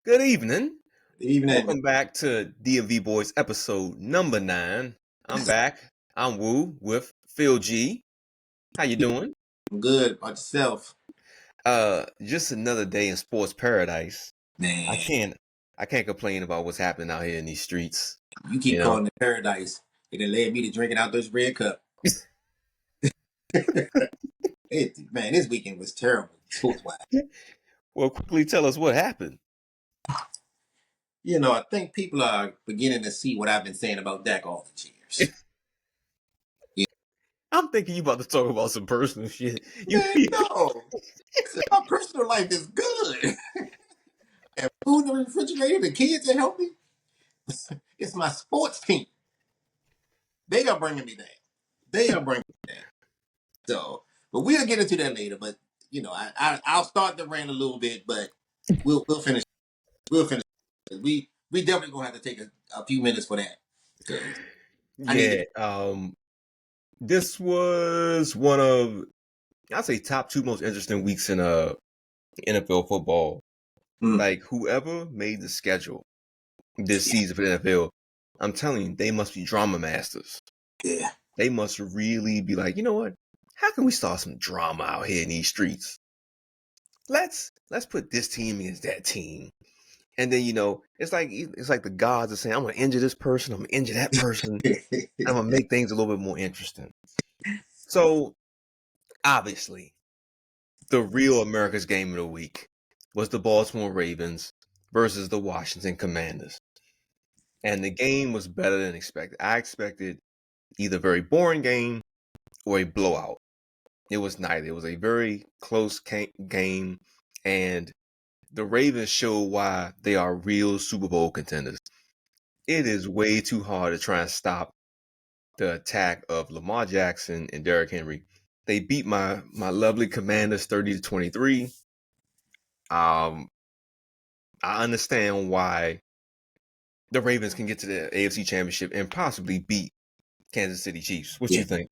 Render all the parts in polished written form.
Good evening. Evening. Welcome back to DMV BOYZ episode number 9. I'm back. I'm Woo with Phil G. How you doing? I'm good about yourself. Just another day in sports paradise. I Man, can't I can't complain about what's happening out here in these streets, you you keep know. calling it paradise. It done led me to drinking out this red cup. Man, this weekend was terrible, sports-wise. Well, quickly tell us what happened. I think people are beginning to see what I've been saying about Dak all these years. Yeah. I'm thinking you about to talk about some personal shit. You Man, no. My personal life is good. And food in the refrigerator, the kids are healthy. It's my sports team. They are bringing me down. They are bringing me down. So, but we'll get into that later. But I'll start the rant a little bit, but we'll finish. We'll finish. We definitely gonna have to take a few minutes for that because I need to. Yeah, this was one of I'd say top 2 most interesting weeks in NFL football. Mm, Like whoever made the schedule this yeah, season for the NFL, I'm telling you, they must be drama masters. yeah, They must really be like, you know what? How can we start some drama out here in these streets? Let's put this team against that team. And then it's like the gods are saying, I'm gonna injure this person, I'm gonna injure that person, I'm gonna make things a little bit more interesting. So obviously, the real America's game of the week was the Baltimore Ravens versus the Washington Commanders. And the game was better than expected. I expected either a very boring game or a blowout. It was neither. It was a very close game, and the Ravens showed why they are real Super Bowl contenders. It is way too hard to try and stop the attack of Lamar Jackson and Derrick Henry. They beat my lovely Commanders 30-23. I understand why the Ravens can get to the AFC Championship and possibly beat Kansas City Chiefs. What yeah. you think?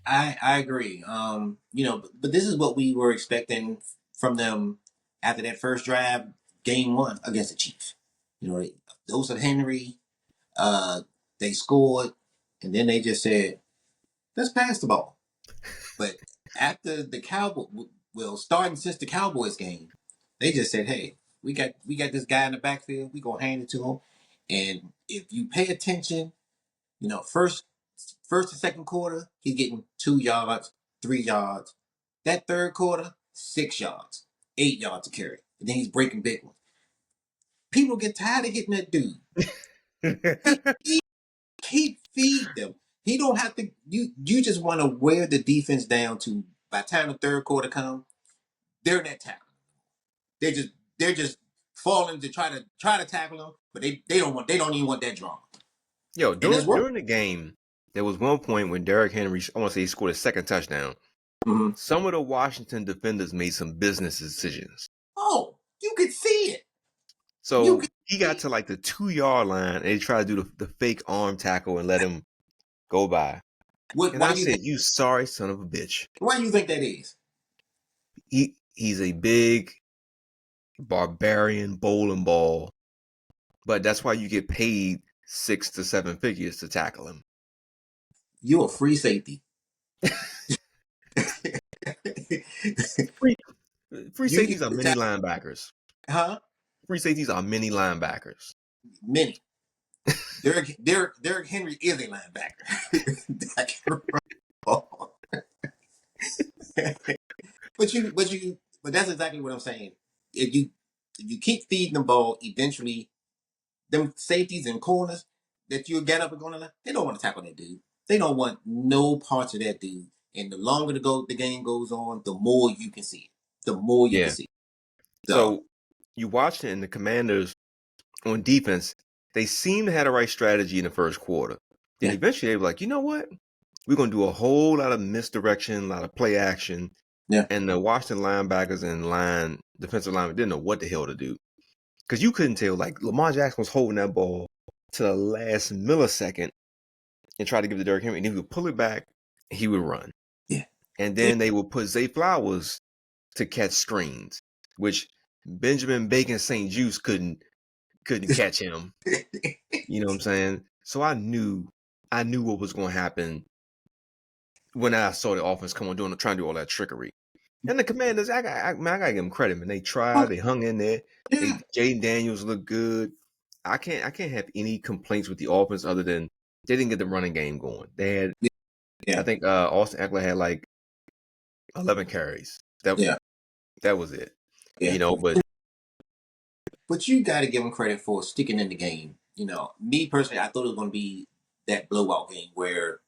I agree. But this is what we were expecting from them after that first drive, game one against the Chiefs. Those of Henry, uh, they scored, and then they just said, "Let's pass the ball." But after the Cowboy, well, starting since the Cowboys game, they just said, "Hey, we got this guy in the backfield. We gonna hand it to him, and if you pay attention, first and second quarter, he's getting 2 yards, 3 yards. That third quarter, 6 yards, 8 yards to carry, and then he's breaking big ones. People get tired of hitting that dude. He keep feed them. He don't have to. You just want to wear the defense down to by the time the third quarter comes, they're in that tackle. They're just falling to try to tackle him, but they don't even want that drama. Yo, And it's work. during the game, there was one point when Derrick Henry, I want to say he scored his second touchdown. Mm-hmm. Some of the Washington defenders made some business decisions. Oh, you could see it. You So could he see got it. to like the 2 yard line and they tried to do the fake arm tackle and let him go by. And Why I you think? said, you sorry son of a bitch. Why you think that is? He's a big barbarian bowling ball, but that's why you get paid 6 to 7 figures to tackle him. You're a free safety. Free, free You safeties get are the mini tackle, linebackers. huh? Free safeties are mini linebackers. Many. Derrick Henry is a linebacker. That can run the ball. But that's exactly what I'm saying. If you keep feeding the ball, eventually them safeties and corners that you get up and going to, they don't want to tackle that dude. They don't want no parts of that dude. And the longer the game goes on, the more you can see it. The more you can Yeah. see it. So So you watched it, and the Commanders on defense, they seemed to have the right strategy in the first quarter. Then yeah, eventually they were like, you know what? We're going to do a whole lot of misdirection, a lot of play action. yeah, And the Washington linebackers and defensive linemen didn't know what the hell to do. Because you couldn't tell, like, Lamar Jackson was holding that ball to the last millisecond and tried to give it to Derrick Henry. And if he would pull it back, he would run. yeah. And then they would put Zay Flowers to catch screens, which Benjamin Bacon St. Juice couldn't catch him. You know what I'm saying? So I knew what was going to happen when I saw the offense come on trying to do all that trickery. And the Commanders, I gotta give them credit, man. They tried, they hung in there. Yeah. Jaden Daniels looked good. I can't have any complaints with the offense other than they didn't get the running game going. They had, Yeah. I think Austin Eckler had like 11 carries. That was it. Yeah. You know, But you got to give them credit for sticking in the game. You know, me personally, I thought it was going to be that blowout game where,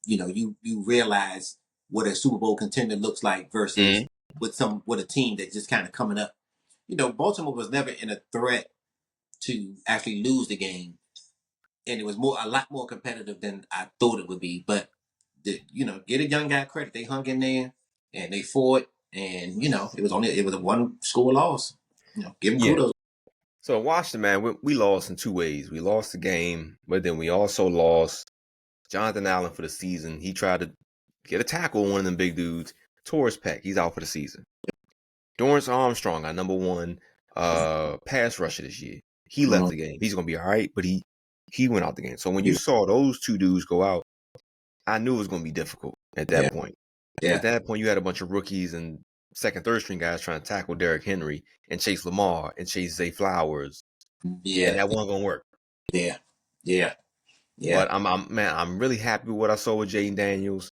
you know, you realize what a Super Bowl contender looks like versus with a team that's just kind of coming up. You know, Baltimore was never in a threat to actually lose the game, and it was a lot more competitive than I thought it would be. But you know, get a young guy credit. They hung in there and they fought, and you know, it was a one score loss. You know, give them kudos. So Washington, man, we lost in two ways. We lost the game, but then we also lost Jonathan Allen for the season. He tried to get a tackle on one of them big dudes. Tore his pec. He's out for the season. Dorrance Armstrong, our number one pass rusher this year. He left the game. He's gonna be all right, but he went out the game. So when you saw those two dudes go out, I knew it was gonna be difficult at that point. Yeah. At that point, you had a bunch of rookies and second, third string guys trying to tackle Derrick Henry and chase Lamar and chase Zay Flowers. Yeah. And that wasn't gonna work. Yeah. Yeah. Yeah. But I'm really happy with what I saw with Jaden Daniels.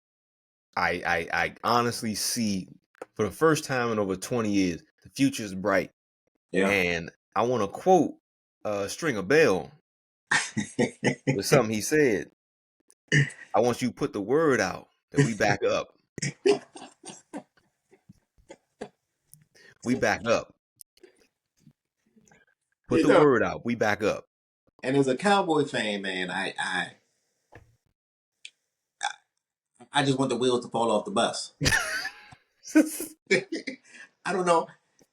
I honestly see for the first time in over 20 years, the future is bright. Yeah. And I want to quote Stringer Bell with something he said. I want you to put the word out that we back up. We back up. Put the word out. We back up. And as a Cowboy fan, man, I just want the wheels to fall off the bus. I don't know.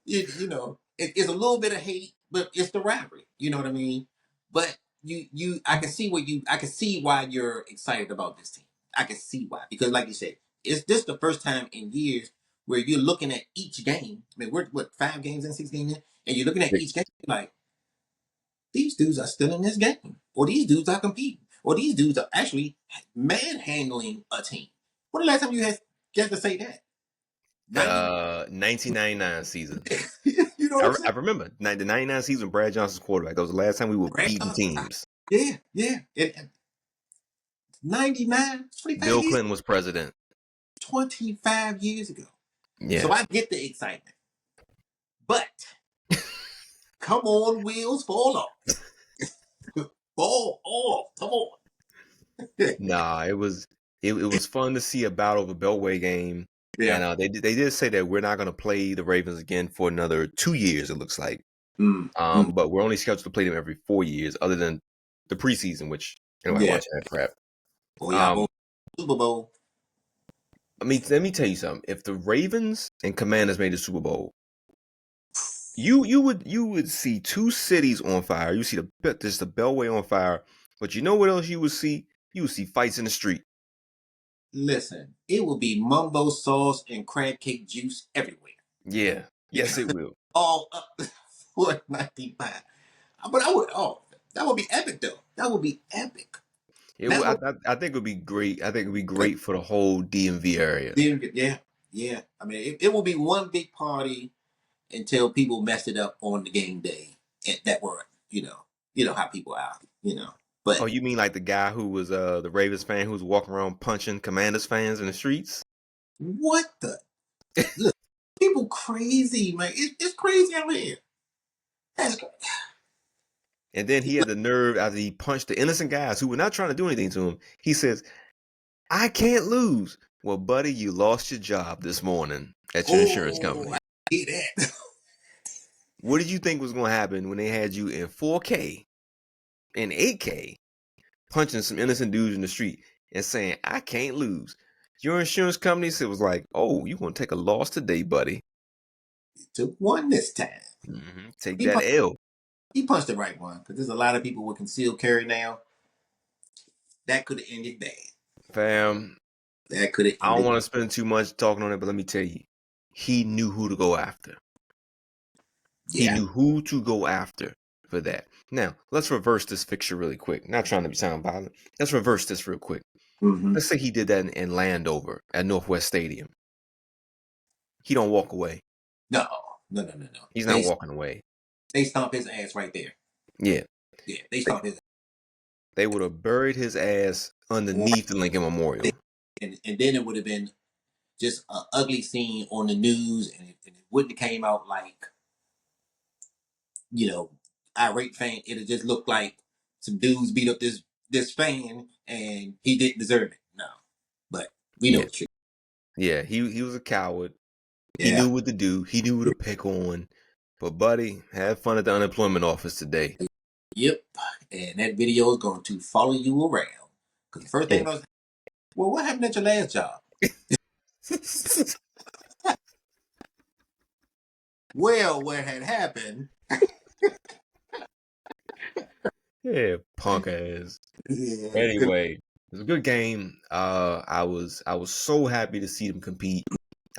You know, it's a little bit of hate, but it's the rivalry. You know what I mean? But I can see why you're excited about this team. I can see why, because like you said, it's this the first time in years where you're looking at each game. I mean, we're 5 games in, 6 games in, and you're looking at each game like these dudes are still in this game, or these dudes are competing, or these dudes are actually manhandling a team. When the last time you got to say that? 1999 season. You know what I remember the 99 season. Brad Johnson's quarterback. That was the last time we were beating teams. Yeah. 99, 25 Bill years, Clinton was president. 25 years ago. Yeah. So I get the excitement, but come on, wheels, fall off. Fall off. Come on. Nah, it was fun to see a battle of a Beltway game. Yeah. And they did say that we're not going to play the Ravens again for another 2 years. It looks like. But we're only scheduled to play them every 4 years, other than the preseason, which anyway, watch that crap. Oh yeah, Super Bowl. I mean, let me tell you something. If the Ravens and Commanders made the Super Bowl, you would see 2 cities on fire. You see the Beltway on fire. But you know what else you would see? You would see fights in the street. Listen, it will be mumbo sauce and crab cake juice everywhere. Yeah. Yes, it will. All up for 95. But that would be epic though. That would be epic. I think it would be great. I think it would be great for the whole DMV area. Yeah. I mean, it will be one big party until people messed it up on the game day. And that were, you know how people are, you know. But oh, you mean like the guy who was the Ravens fan who was walking around punching Commanders fans in the streets? What the? Look, people crazy, man. It's crazy out here. That's crazy. And then he had the nerve after he punched the innocent guys who were not trying to do anything to him. He says, "I can't lose." Well, buddy, you lost your job this morning at your insurance company. I hate that. What did you think was going to happen when they had you in 4K and 8K punching some innocent dudes in the street and saying, "I can't lose"? Your insurance company said was like, "Oh, you going to take a loss today, buddy." You took one this time. Mm-hmm. Take that L. He punched the right one because there's a lot of people with concealed carry now. That could have ended bad. Fam, That could have ended. I don't want to spend too much talking on it, but let me tell you, he knew who to go after. He Yeah. knew who to go after for that. Now, let's reverse this fixture really quick. Not trying to sound violent. Let's reverse this real quick. Mm-hmm. Let's say he did that in Landover at Northwest Stadium. He don't walk away. No. He's not walking away. They stomp his ass right there. Yeah. Yeah, they stomp his ass. They would have buried his ass underneath the Lincoln Memorial. And then it would have been just an ugly scene on the news, and it wouldn't have came out like, irate fan. It'd just looked like some dudes beat up this fan, and he didn't deserve it. No, but we know Yeah. the truth. Yeah, he was a coward. He Yeah. knew what to do. He knew who to pick on. But buddy, have fun at the unemployment office today. Yep. And that video is going to follow you around. Because the first thing Yeah. was, well, what happened at your last job? Well, what had happened? Yeah, punk ass. Yeah. Anyway, it was a good game. I was so happy to see them compete.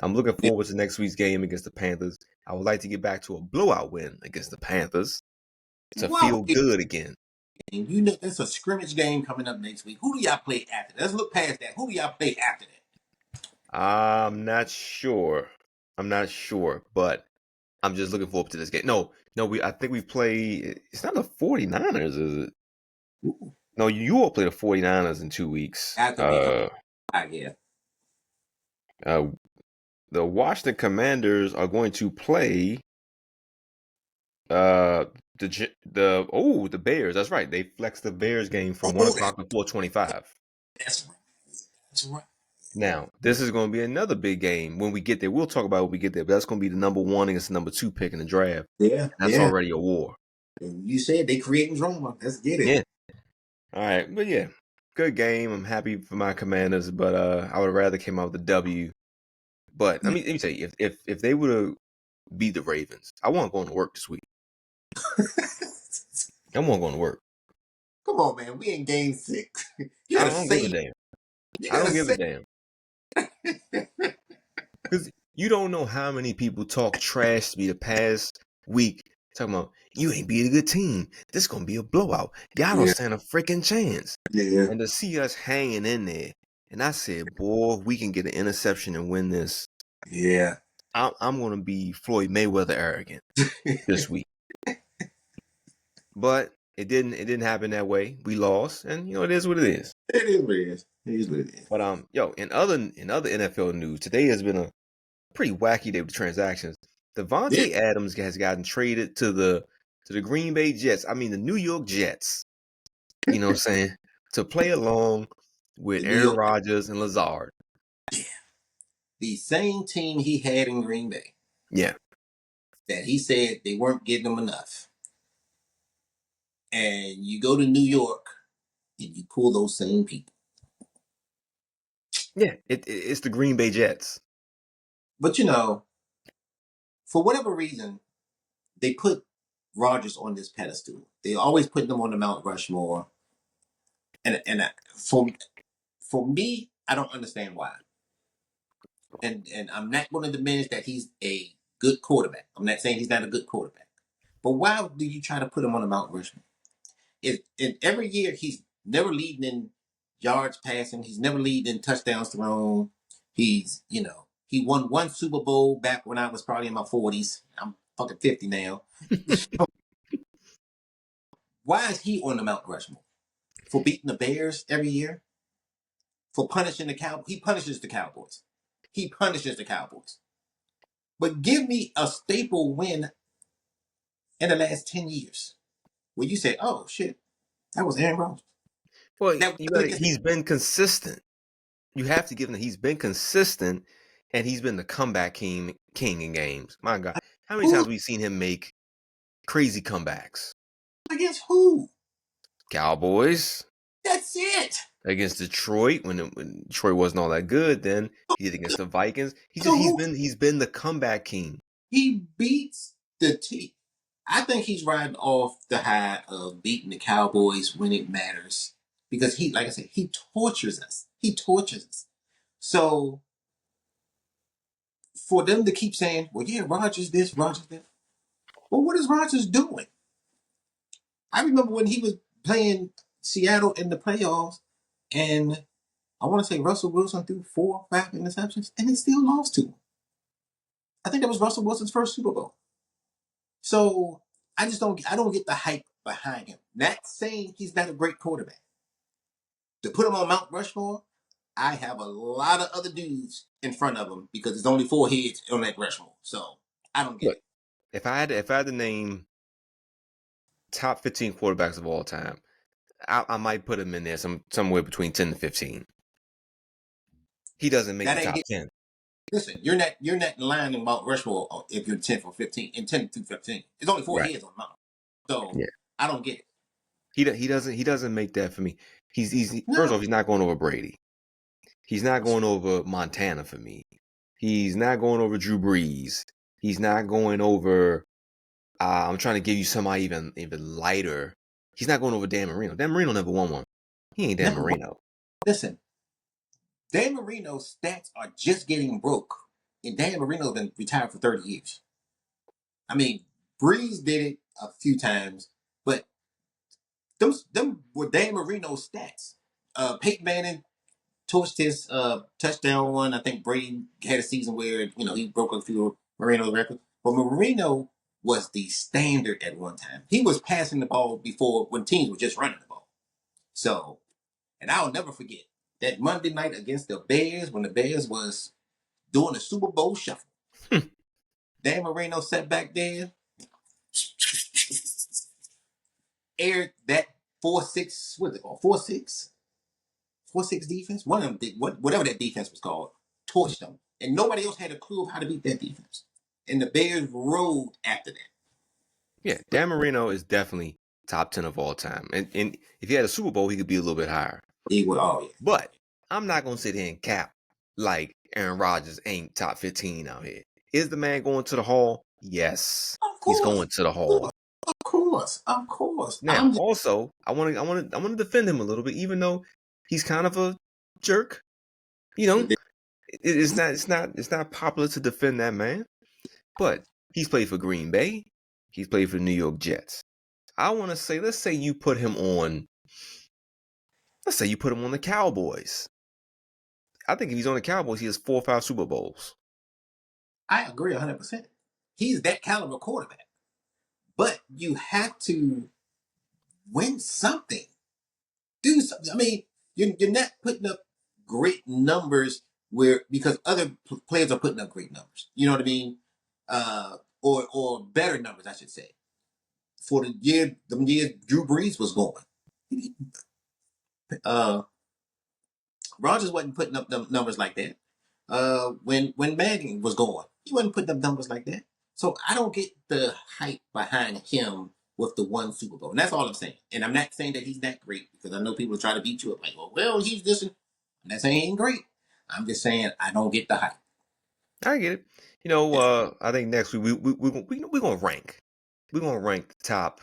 I'm looking forward to next week's game against the Panthers. I would like to get back to a blowout win against the Panthers to feel good again. You know, there's a scrimmage game coming up next week. Who do y'all play after that? Let's look past that. Who do y'all play after that? I'm not sure, but I'm just looking forward to this game. No, I think we play. It's not the 49ers, is it? Ooh. No, you all play the 49ers in 2 weeks. Yeah. The Washington Commanders are going to play the Bears. That's right. They flexed the Bears game from 1 o'clock to 4:25. That's right. Now, this is going to be another big game when we get there. We'll talk about it when we get there, but that's going to be the number 1 against the number 2 pick in the draft. Yeah. That's already a war. You said they creating drama. Let's get it. Yeah. All right. But yeah, good game. I'm happy for my Commanders, but I would have rather came out with a W. But let me tell you, if they would have beat the Ravens, I want going to work this week. I want going to work. Come on, man. We in game 6. I don't give a damn. I don't give a damn. Because you don't know how many people talk trash to me the past week talking about, you ain't beat a good team. This is going to be a blowout. Y'all don't stand a freaking chance. Yeah. And to see us hanging in there, and I said, boy, we can get an interception and win this. Yeah. I'm going to be Floyd Mayweather arrogant this week. But it didn't happen that way. We lost, and it is what it is. It is what it is. It is what it is. But in other NFL news, today has been a pretty wacky day with transactions. Devontae Adams has gotten traded to the Green Bay Jets. I mean the New York Jets. You know what I'm saying? To play along with Aaron Rodgers and Lazard. Yeah. The same team he had in Green Bay. Yeah. That he said they weren't getting him enough. And you go to New York and you pull those same people. Yeah, it's the Green Bay Jets. But for whatever reason, they put Rodgers on this pedestal. They always put them on the Mount Rushmore. And for me, I don't understand why. And I'm not going to diminish that he's a good quarterback. I'm not saying he's not a good quarterback. But why do you try to put him on the Mount Rushmore? In every year, he's never leading in yards passing. He's never leading in touchdowns thrown. He's, he won 1 Super Bowl back when I was probably in my 40s. I'm fucking 50 now. Why is he on the Mount Rushmore? For beating the Bears every year? For punishing the Cowboys? He punishes the Cowboys. But give me a staple win in the last 10 years where you say, oh, shit, that was Aaron Rodgers. Well, he's been consistent. You have to give him that he's been consistent, and he's been the comeback king in games. My God, how many times have we seen him make crazy comebacks? Against who? Cowboys. That's it. Against Detroit when Detroit wasn't all that good. Then he did against the Vikings. He's been the comeback king. He beats the team. I think he's riding off the high of beating the Cowboys when it matters because like I said, he tortures us. So for them to keep saying, well, yeah, Rodgers this, Rodgers that. But what is Rodgers doing? I remember when he was playing Seattle in the playoffs, and I want to say Russell Wilson threw 4 or 5 interceptions, and they still lost to him. I think that was Russell Wilson's first Super Bowl. So I don't get the hype behind him. Not saying he's not a great quarterback. To put him on Mount Rushmore, I have a lot of other dudes in front of him because there's only 4 heads on that Rushmore. So I don't get Look, it. if I had to name top 15 quarterbacks of all time, I might put him in there somewhere between 10 to 15. He doesn't make That the ain't top it. 10. Listen, you're not lying about Rushmore if you're 10 for 15 and 10 to 15. There's only 4 Right. heads on Mount. So Yeah. I don't get it. He doesn't make that for me. First No. off, he's not going over Brady. He's not going over Montana for me. He's not going over Drew Brees. He's not going over. I'm trying to give you somebody even lighter. He's not going over Dan Marino. Dan Marino never won one. He ain't Dan Never. Marino. Listen, Dan Marino's stats are just getting broke. And Dan Marino's been retired for 30 years. I mean, Breeze did it a few times, but them were Dan Marino's stats. Peyton Manning torched his touchdown one. I think Brady had a season where he broke a few of Marino's records. But Marino was the standard at one time. He was passing the ball before when teams were just running the ball. So, and I'll never forget that Monday night against the Bears when the Bears was doing the Super Bowl shuffle. Dan Marino sat back there, aired that 4-6, what's it called? 4-6? 4-6 defense? One of them did, whatever that defense was called, torched them. And nobody else had a clue of how to beat that defense. And the Bears rolled after that. Yeah, Dan Marino is definitely top 10 of all time. And if he had a Super Bowl, he could be a little bit higher. He would, oh yeah. But I'm not going to sit here and cap like Aaron Rodgers ain't top 15 out here. Is the man going to the Hall? Yes. Of He's course. going to the Hall. Of course. Now, also, I want to defend him a little bit, even though he's kind of a jerk. It's not popular to defend that man. But he's played for Green Bay. He's played for the New York Jets. I want to say, let's say you put him on the Cowboys. I think if he's on the Cowboys, he has 4 or 5 Super Bowls. I agree 100%. He's that caliber quarterback. But you have to win something. Do something. I mean, you're not putting up great numbers because other players are putting up great numbers. You know what I mean? Or better numbers, I should say. For the year Drew Brees was going, Rodgers wasn't putting up them numbers like that. When Manning was going, he wasn't putting up numbers like that. So I don't get the hype behind him with the one Super Bowl, and that's all I'm saying. And I'm not saying that he's that great because I know people try to beat you up like, well, he's this. I'm not saying he ain't great. I'm just saying I don't get the hype. I get it. I think next week we're gonna rank. We're gonna rank the top.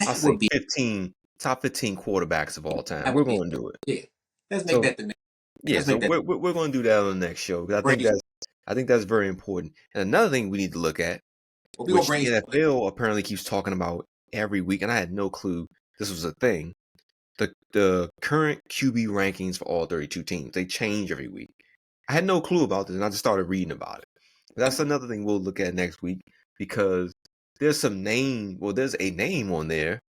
I'll That say would be 15 top 15 quarterbacks of all time. that We're would be gonna do it. yeah. Let's make So that the next. yeah, Let's so make that we're gonna do that on the next show because brainstorm. I think that's very important. And another thing we need to look at, Well, we gonna which the brainstorm. NFL apparently keeps talking about every week, and I had no clue this was a thing. The current QB rankings for all 32 teams, they change every week. I had no clue about this, and I just started reading about it. But that's another thing we'll look at next week because there's a name on there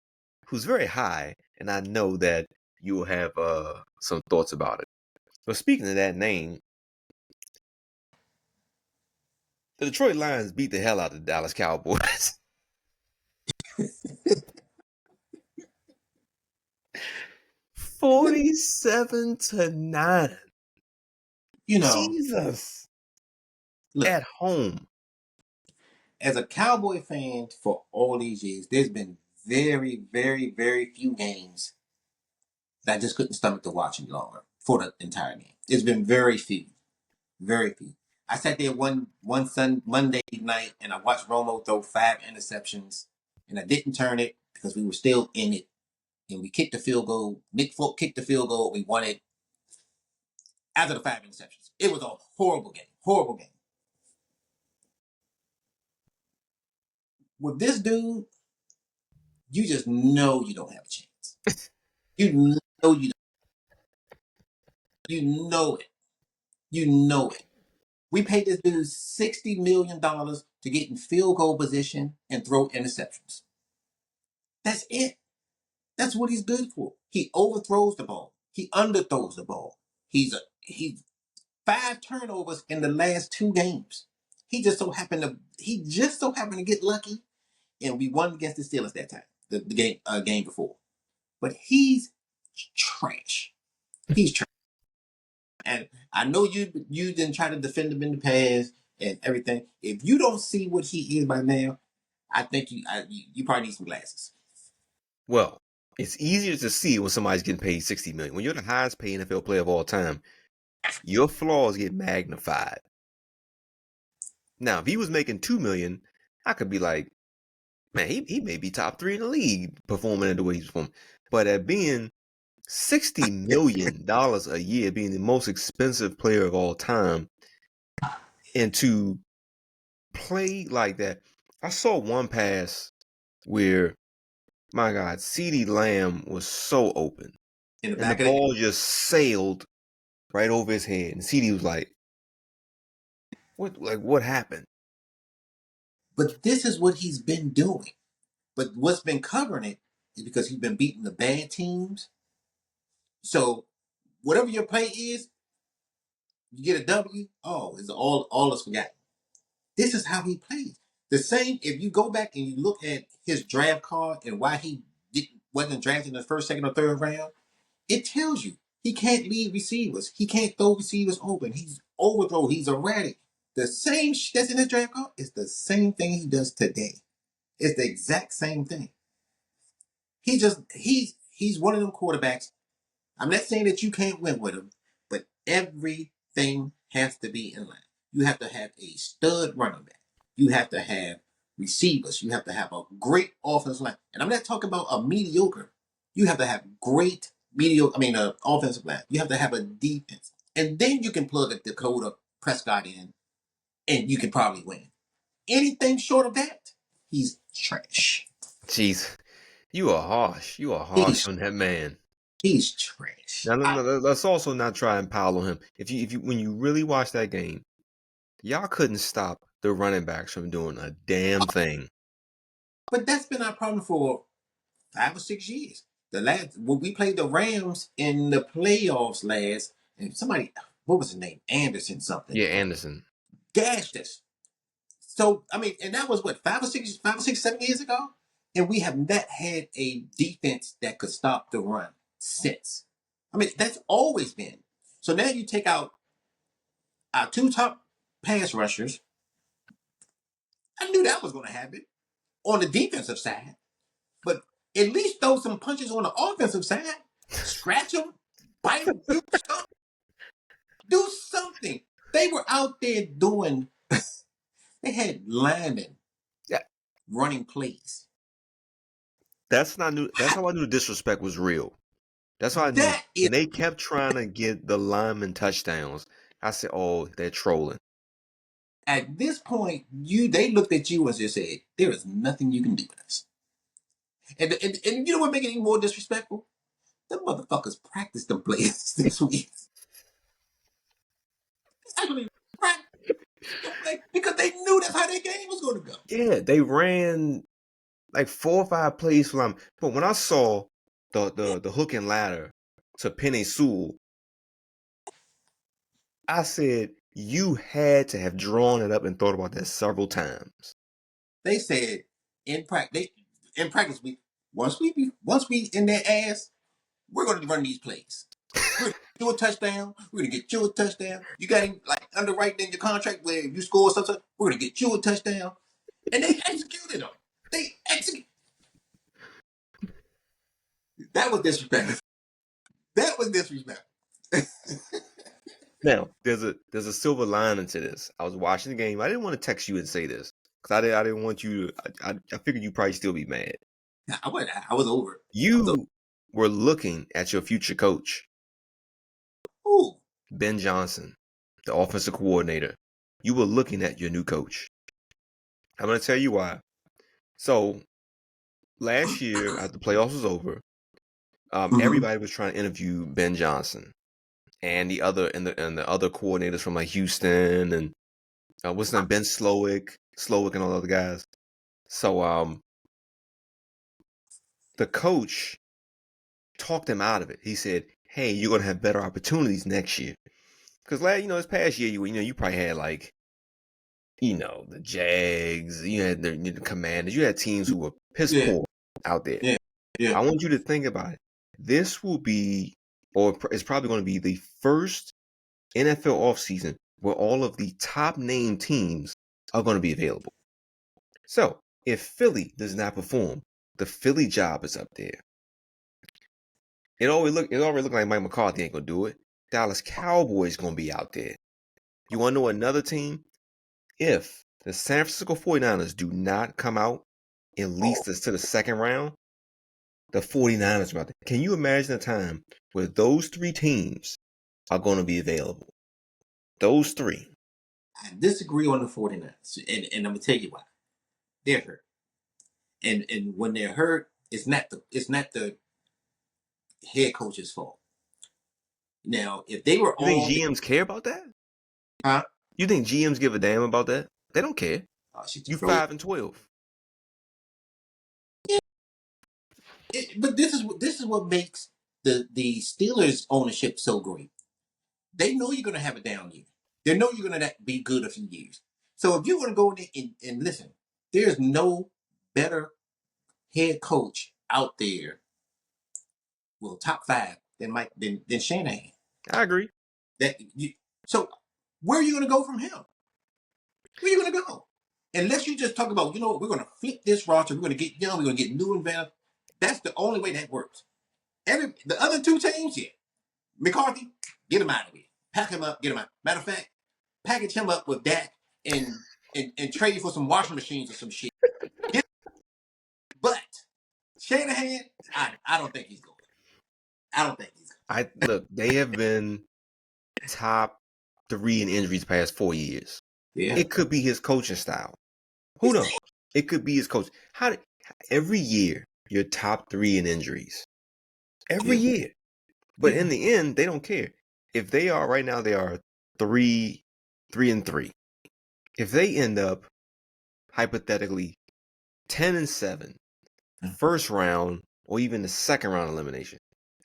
who's very high, and I know that you'll have some thoughts about it. But speaking of that name, the Detroit Lions beat the hell out of the Dallas Cowboys. 47-9. Jesus. Look, At home. as a Cowboy fan for all these years, there's been very, very, very few games that I just couldn't stomach to watch any longer for the entire game. It's been very few, very few. I sat there one Monday night and I watched Romo throw 5 interceptions, and I didn't turn it because we were still in it, and we kicked the field goal. Nick Folk kicked the field goal. We won it after the 5 interceptions. It was a horrible game. Horrible game. with this dude, you just know you don't have a chance. You know you don't. You know it. You know it. We paid this dude $60 million to get in field goal position and throw interceptions. That's it. That's what he's good for. He overthrows the ball. He underthrows the ball. He's 5 turnovers in the last 2 games. He just so happened to get lucky, and we won against the Steelers that time, the game before. But he's trash. He's trash. And I know you didn't try to defend him in the past and everything. If you don't see what he is by now, I think you probably need some glasses. Well, it's easier to see when somebody's getting paid $60 million. When you're the highest paid NFL player of all time, your flaws get magnified. Now, if he was making $2 million, I could be like, man, he may be top 3 in the league performing the way he's performing. But at being $60 million a year, being the most expensive player of all time, and to play like that, I saw one pass where, my God, CeeDee Lamb was so open. In the And the back of the ball just sailed right over his head. And CeeDee was like, what happened? But this is what he's been doing. But what's been covering it is because he's been beating the bad teams. So whatever your play is, you get a W. Oh, it's all is forgotten. This is how he plays. The same. If you go back and you look at his draft card and why he wasn't drafted in the first, second, or third round, it tells you he can't lead receivers. He can't throw receivers open. He's overthrow. He's erratic. The same that's in his draft card is the same thing he does today. It's the exact same thing. He's one of them quarterbacks. I'm not saying that you can't win with him, but everything has to be in line. You have to have a stud running back. You have to have receivers. You have to have a great offensive line. And I'm not talking about a mediocre. You have to have great offensive line. You have to have a defense. And then you can plug a Dakota Prescott in and you can probably win. Anything short of that, he's trash. Jeez, you are harsh. You are harsh He's on that man. he's trash. Now, let's also not try and pile on him. If you when you really watch that game, y'all couldn't stop the running backs from doing a damn thing. But that's been our problem for 5 or 6 years. When we played the Rams in the playoffs last, and somebody, what was his name? Anderson something. Yeah, Anderson. Gashed us. So and that was what 5 or 6, 7 years ago, and we have not had a defense that could stop the run since. That's always been. So now you take out our 2 top pass rushers. I knew that was going to happen on the defensive side, but at least throw some punches on the offensive side. Scratch them, bite them, do something. Do something. They were out there doing. They had linemen Yeah, running plays. that's not new. That's how I knew the disrespect was real. That's how I knew That is when they kept trying to get the lineman touchdowns. I said, "Oh, they're trolling." at this point, they looked at you and just said, "There is nothing you can do with us." And you know what makes it even more disrespectful? The motherfuckers practiced them plays this week. Actually, practiced them plays because they knew that's how their game was going to go. Yeah, they ran like 4 or 5 plays for him. But when I saw the hook and ladder to Penny Sewell, I said you had to have drawn it up and thought about that several times. They said in practice, once we in their ass, we're going to run these plays. We're going to get you a touchdown. We're going to get you a touchdown. You got him like underwriting in your contract where if you score something, we're going to get you a touchdown. And they executed them. They executed. That was disrespectful. That was disrespectful. Now, there's a silver lining to this. I was watching the game. I didn't want to text you and say this because I didn't want you to. I figured you'd probably still be mad. I was over it. You were looking at your future coach, Ooh. Ben Johnson, the offensive coordinator. You were looking at your new coach. I'm going to tell you why. So last year, after the playoffs was over, everybody was trying to interview Ben Johnson and the other other coordinators from like Houston and what's his name, Ben Slowick, and all the other guys. So the coach talked him out of it. He said, "Hey, you're gonna have better opportunities next year." Because this past year, you probably had like, the Jags, you had the Commanders, you had teams who were piss poor out there. Yeah. I want you to think about it. This will be, or it's probably going to be the first NFL offseason where all of the top name teams are going to be available. So if Philly does not perform, the Philly job is up there. It already looked like Mike McCarthy ain't gonna do it. Dallas Cowboys gonna be out there. You wanna know another team? If the San Francisco 49ers do not come out at least to the second round, the 49ers are out there. Can you imagine a time where those three teams are going to be available? Those three. I disagree on the 49ers, and I'm gonna tell you why. They're hurt, and when they're hurt, it's not the head coach's fault. Now, if they were You think all, GMs care about that? huh? You think GMs give a damn about that? They don't care. You 5-12. But this is what makes the Steelers ownership so great. They know you're gonna have a down year. They know you're gonna be good a few years. So if you're gonna go in and listen, there's no better head coach out there, well, top 5 than Shanahan. I agree. So where are you gonna go from him? Where are you gonna go? Unless you just talk about, we're gonna flip this roster, we're gonna get young, we're gonna get new investors. That's the only way that works. The other two teams, yeah. McCarthy, get him out of here. Pack him up, get him out. Matter of fact, package him up with Dak and trade for some washing machines or some shit. But Shanahan, I don't think he's going. I don't think he's going. Look, they have been top 3 in injuries the past 4 years. Yeah. It could be his coaching style. Who knows? It could be his coach. Every year you're top 3 in injuries. Every year. But in the end, they don't care. If they are right now, they are 3-3. If they end up hypothetically 10-7, first round or even the second round elimination,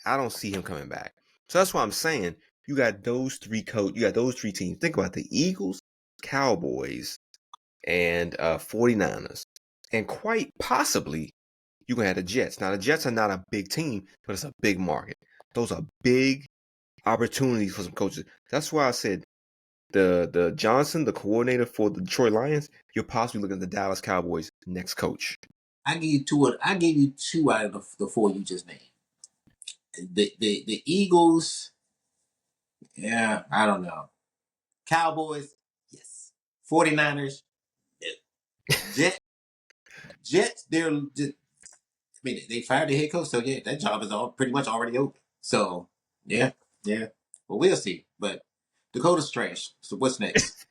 I don't see him coming back. So that's why I'm saying you got those three teams. Think about the Eagles, Cowboys, and 49ers. And quite possibly you're going to have the Jets. Now, the Jets are not a big team, but it's a big market. Those are big opportunities for some coaches. That's why I said the Johnson, the coordinator for the Detroit Lions, you're possibly looking at the Dallas Cowboys' next coach. I gave you two out of the 4 you just named. The Eagles, yeah, I don't know. Cowboys, yes. 49ers, no. Jets, they're just, they fired the head coach, so yeah, that job is pretty much already open. So yeah. Well, we'll see. But Dakota's trash. So what's next?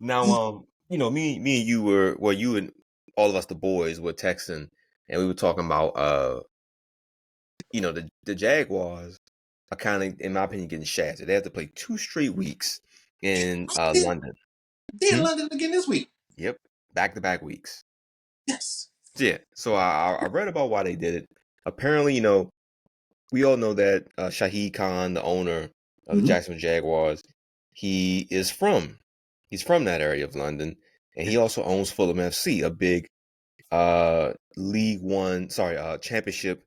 Now, me and you you and all of us, the boys, were texting, and we were talking about, the Jaguars are kind of, in my opinion, getting shafted. They have to play 2 straight weeks in London. They're in London again this week. Yep, back-to-back weeks. Yes. Yeah, so I read about why they did it. Apparently, we all know that Shahid Khan, the owner of the Jacksonville Jaguars, he's from that area of London, and he also owns Fulham FC, a big championship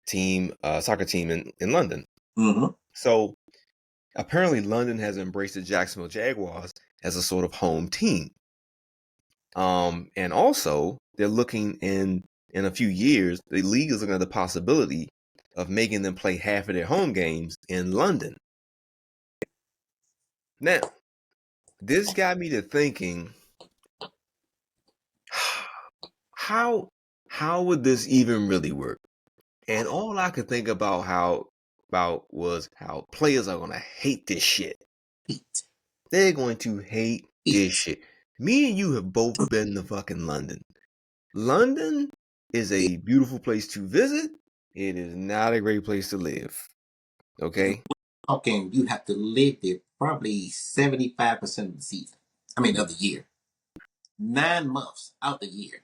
team, soccer team in London. So apparently London has embraced the Jacksonville Jaguars as a sort of home team. And also they're looking in a few years, the league is looking at the possibility of making them play half of their home games in London. Now, this got me to thinking, how would this even really work? And all I could think about was how players are gonna hate this shit. They're going to hate this shit. Me and you have both been to fucking London. London is a beautiful place to visit. It is not a great place to live. Okay? Talking, you have to live there probably 75% of the season. I mean, of the year. 9 months out the year.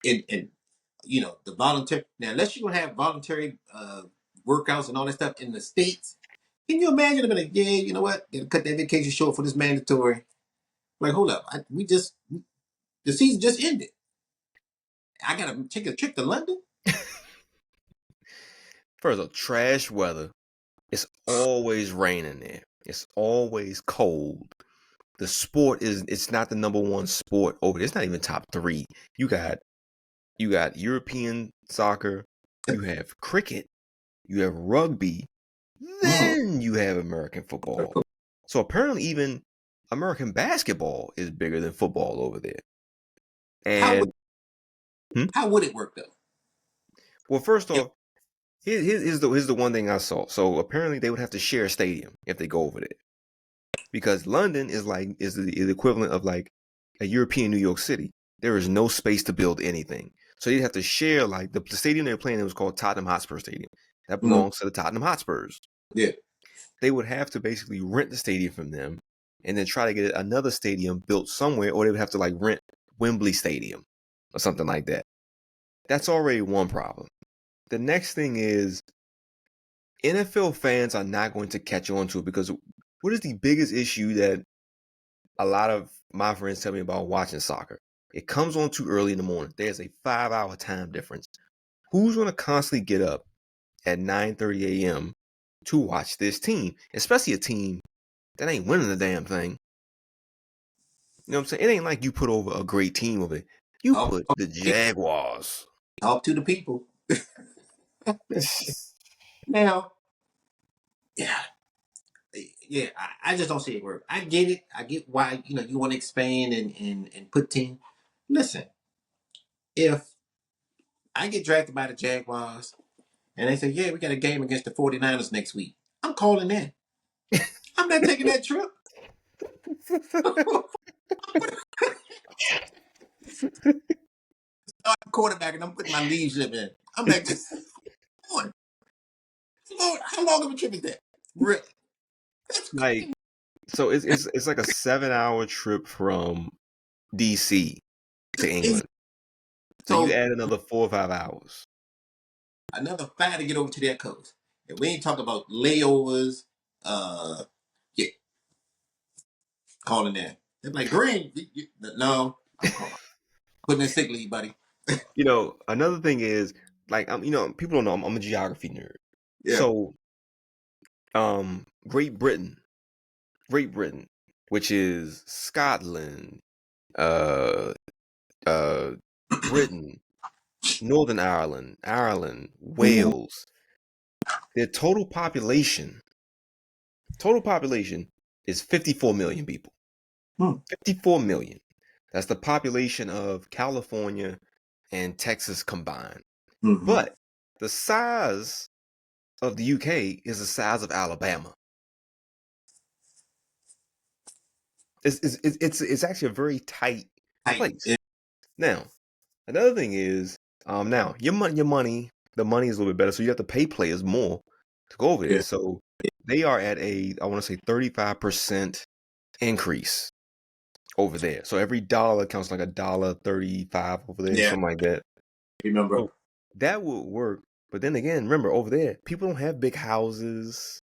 And the voluntary, now, unless you're going to have voluntary workouts and all that stuff in the States, can you imagine? I'm like, yeah, you know what? Gotta cut that vacation short for this mandatory. Like, hold up. The season just ended. I got to take a trip to London? First of all, trash weather. It's always raining there. It's always cold. The sport it's not the number one sport over there. It's not even top 3. You got European soccer, you have cricket, you have rugby, then you have American football. So apparently even American basketball is bigger than football over there. And how would it work though? Well, first off, here's the one thing I saw. So apparently they would have to share a stadium if they go over there, because London is the equivalent of like a European New York City. There is no space to build anything, so you'd have to share. Like the stadium they're playing in was called Tottenham Hotspur Stadium. That belongs to the Tottenham Hotspurs. Yeah. They would have to basically rent the stadium from them, and then try to get another stadium built somewhere, or they would have to like rent Wembley Stadium or something like that. That's already one problem. The next thing is NFL fans are not going to catch on to it, because what is the biggest issue that a lot of my friends tell me about watching soccer? It comes on too early in the morning. There's a 5-hour time difference. Who's going to constantly get up at 9:30 a.m. to watch this team, especially a team that ain't winning the damn thing? You know what I'm saying? It ain't like you put over a great team over it. You put the Jaguars. Talk to the people. Now, yeah, I just don't see it work. I get it. I get why you want to expand and put team. Listen, if I get drafted by the Jaguars and they say, yeah, we got a game against the 49ers next week, I'm calling in. I'm not taking that trip. I'm quarterback and I'm putting my leadership in. I'm like, how long of a trip is that? Really? Like, so it's like a 7-hour trip from DC to England. So you add another 4 or 5 hours. Another 5 to get over to that coast. And we ain't talking about layovers. Yeah, calling in. They're like, Green, no, I'm calling. Putting in sick leave, buddy. Another thing is, like, people don't know I'm a geography nerd. Yeah. So, Great Britain, which is Scotland, Britain, Northern Ireland, Wales, their total population is 54 million people. 54 million. That's the population of California and Texas combined. But the size of the UK is the size of Alabama. It's actually a very tight place. Now, another thing is, now the money is a little bit better, so you have to pay players more to go over there. Yeah. So they are at I want to say 35% increase over there. So every dollar counts like $1.35 over there, something like that. Remember? So that would work. But then again, remember, over there, people don't have big houses.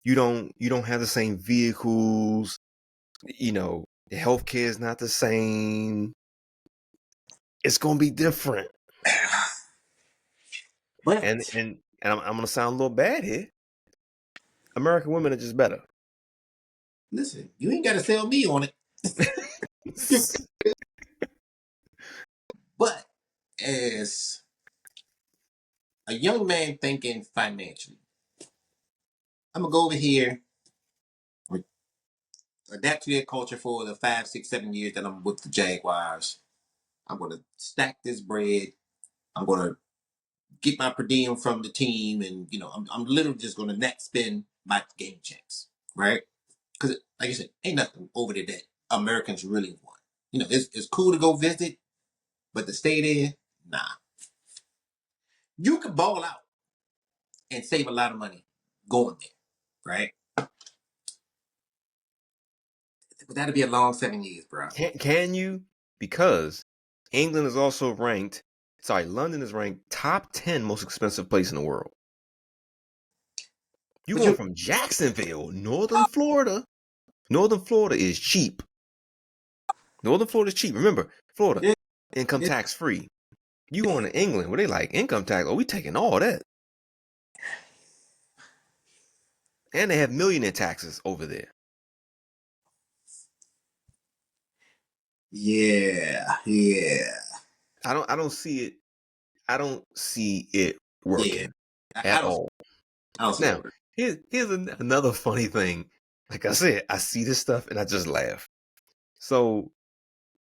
You don't have the same vehicles. The healthcare is not the same. It's gonna be different. But And I'm gonna sound a little bad here. American women are just better. listen, you ain't got to sell me on it. But as a young man thinking financially, I'm gonna go over here, adapt to their culture for the 5, 6, 7 years that I'm with the Jaguars. I'm gonna stack this bread. I'm gonna get my per diem from the team, and I'm literally just gonna net spend my game checks, right? Because like I said, ain't nothing over there that Americans really want. You know, it's cool to go visit, but to stay there, nah. You could ball out and save a lot of money going there, right? But that'd be a long 7 years, bro. Can you? Because England is also ranked. Sorry, London is ranked top 10 most expensive place in the world. You But going from Jacksonville, Northern Florida. Northern Florida is cheap. Northern Florida is cheap. Remember, Florida, income tax free. You going to England where they like income tax? Oh, we taking all that. And they have millionaire taxes over there. Yeah. I don't see it. I don't see it working at all. I don't see Now, it working. here's another funny thing. Like I said, I see this stuff and I just laugh. So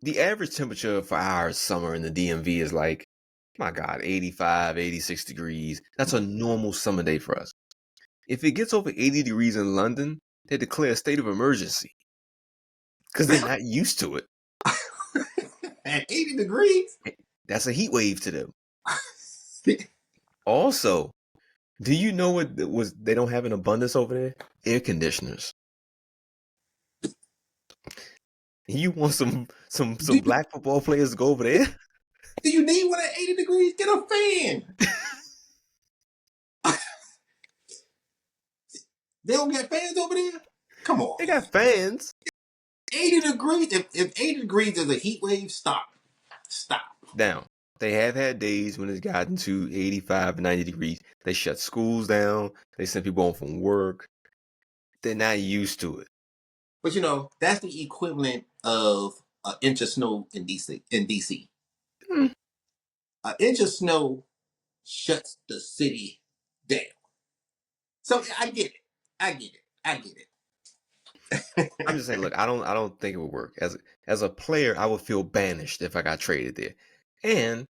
the average temperature for our summer in the DMV is like, my God, 85, 86 degrees. That's a normal summer day for us. If it gets over 80 degrees in London, they declare a state of emergency because they're not used to it. At 80 degrees? That's a heat wave to them. Also, do you know what they don't have in abundance over there? Air conditioners. You want some black football players to go over there? Do you need one at 80 degrees? Get a fan. They don't get fans over there? Come on. They got fans. 80 degrees? If 80 degrees is a heat wave, stop. Now, they have had days when it's gotten to 85, 90 degrees. They shut schools down. They send people home from work. They're not used to it. But you know, that's the equivalent of an inch of snow in DC. An inch of snow shuts the city down. So I get it. I'm just saying, look, I don't think it would work. As a player, I would feel banished if I got traded there. And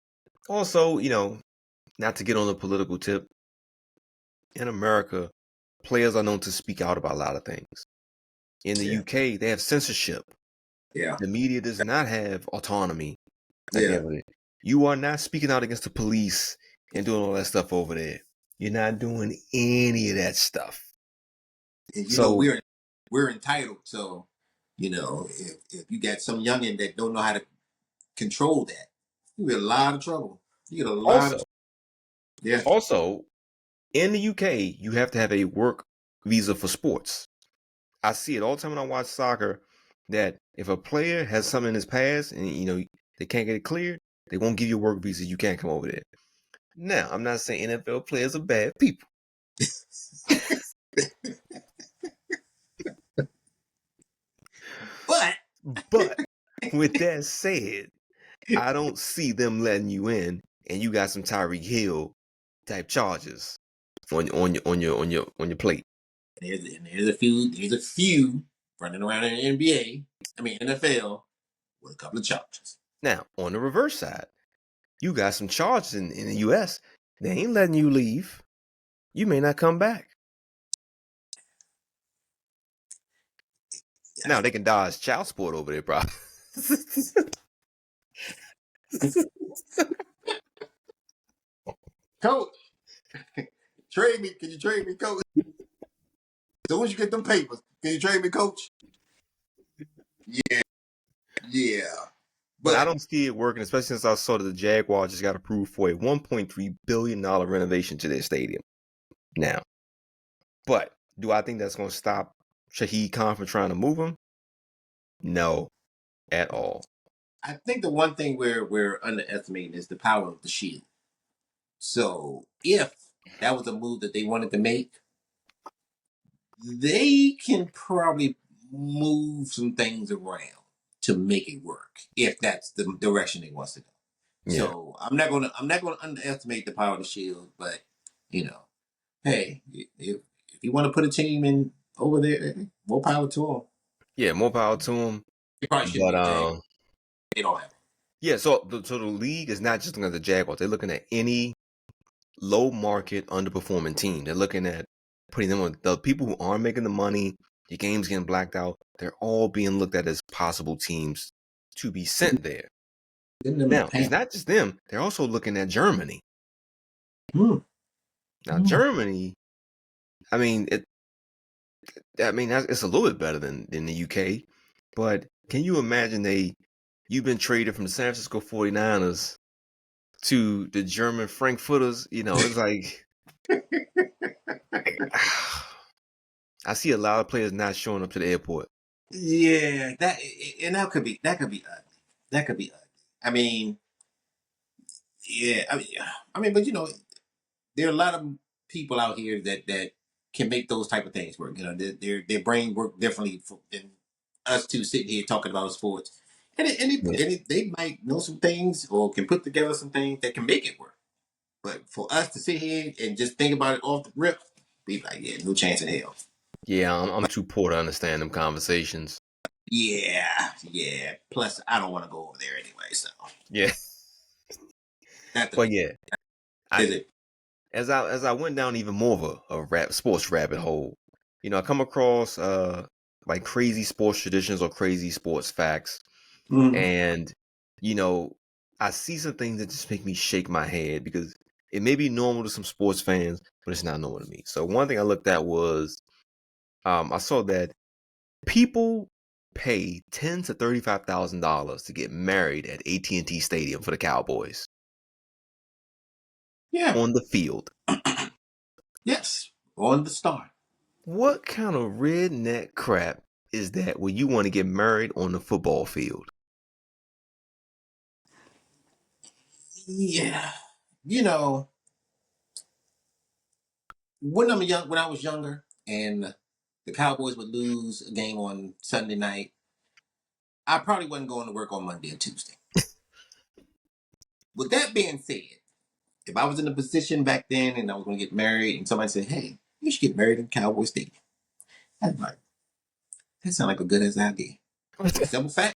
also, you know, not to get on the political tip, in America, players are known to speak out about a lot of things. In the UK, they have censorship. Yeah. The media does not have autonomy. You are not speaking out against the police and doing all that stuff over there. You're not doing any of that stuff. And you know, we're entitled. So, you know, if you got some youngin that don't know how to control that, you get a lot of trouble. You get a lot of Also, in the UK, you have to have a work visa for sports. I see it all the time when I watch soccer that if a player has something in his past and you know they can't get it cleared, they won't give you a work visa. You can't come over there. Now, I'm not saying NFL players are bad people. But with that said, I don't see them letting you in, and you got some Tyreek Hill type charges on your plate. There's a few running around in the NFL with a couple of charges. Now, on the reverse side, you got some charges in the US. They ain't letting you leave. You may not come back. Now they can dodge child support over there, bro. Coach, trade me. Can you trade me, coach? As soon as you get them papers, can you trade me, coach? Yeah. But I don't see it working, especially since I saw that the Jaguars just got approved for a $1.3 billion renovation to their stadium. Now, but do I think that's going to stop Shahid Khan from trying to move him? No, at all. I think the one thing we're underestimating is the power of the shield. So if that was a move that they wanted to make, they can probably move some things around to make it work if that's the direction they want to go. Yeah. So I'm not gonna underestimate the power of the shield, but you know, hey, if you want to put a team in over there, more power to them. Yeah, more power to them. They probably should be they don't have them. Yeah, so the league is not just looking at the Jaguars. They're looking at any low market underperforming team. They're looking at putting them on the people who aren't making the money. Your game's getting blacked out. They're all being looked at as possible teams to be sent there. Now, it's not just them. They're also looking at Germany. Now, Germany, I mean, it's a little bit better than the UK, but can you imagine you've been traded from the San Francisco 49ers to the German Frankfurters? It's like I see a lot of players not showing up to the airport. Yeah, that could be ugly. That could be ugly. I mean, yeah, I mean, but there are a lot of people out here that can make those type of things work. Their brain work differently than us two sitting here talking about sports, they might know some things or can put together some things that can make it work. But for us to sit here and just think about it off the rip, be like, yeah, no chance in hell. Yeah, I'm too poor to understand them conversations. Yeah. Plus, I don't want to go over there anyway. So Yeah, that's but yeah, is I it. as I went down even more of a sports rabbit hole, I come across like crazy sports traditions or crazy sports facts, and you know I see some things that just make me shake my head because it may be normal to some sports fans, but it's not normal to me. So one thing I looked at was I saw that people pay $10,000 to $35,000 to get married at AT&T Stadium for the Cowboys Yeah. on the field. Yes. On the star. What kind of redneck crap is that when you want to get married on the football field? Yeah. When I was younger, and the Cowboys would lose a game on Sunday night, I probably wasn't going to work on Monday or Tuesday. With that being said, if I was in a position back then and I was going to get married, and somebody said, "Hey, you should get married in Cowboy Stadium," I'd be like, "That sounds like a good as idea." For the simple fact,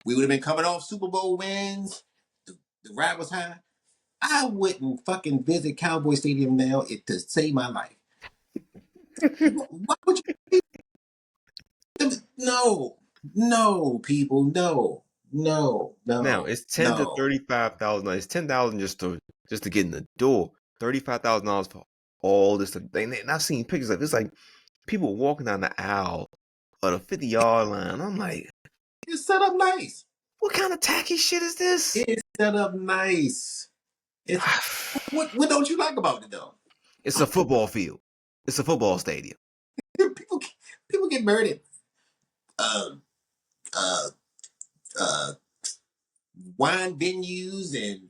we would have been coming off Super Bowl wins. The ride was high. I wouldn't fucking visit Cowboy Stadium now to save my life. Why would you? No, people, Now it's ten to no. $35,000. It's 10,000 just to get in the door. $35,000 for all this thing. And I've seen pictures of it. It's like people walking down the aisle of the 50-yard line. I'm like, It's set up nice. what kind of tacky shit is this? It's set up nice. It's what don't you like about it though? It's a football field. It's a football stadium. people people get married at uh, uh, uh, wine venues and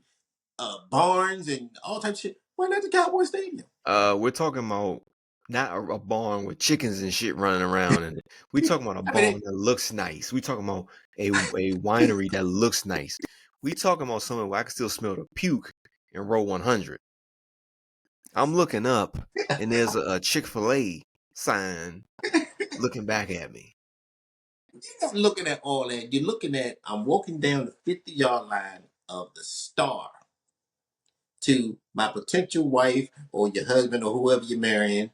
barns and all types of shit. Why not the Cowboy Stadium? We're talking about not a barn with chickens and shit running around in it. We talking about a I mean, barn that looks nice. We talking about a winery that looks nice. We talking about somewhere where I can still smell the puke in row 100. I'm looking up and there's a Chick-fil-A sign looking back at me. you're not looking at all that. You're looking at I'm walking down the 50-yard line of the star to my potential wife or your husband or whoever you're marrying,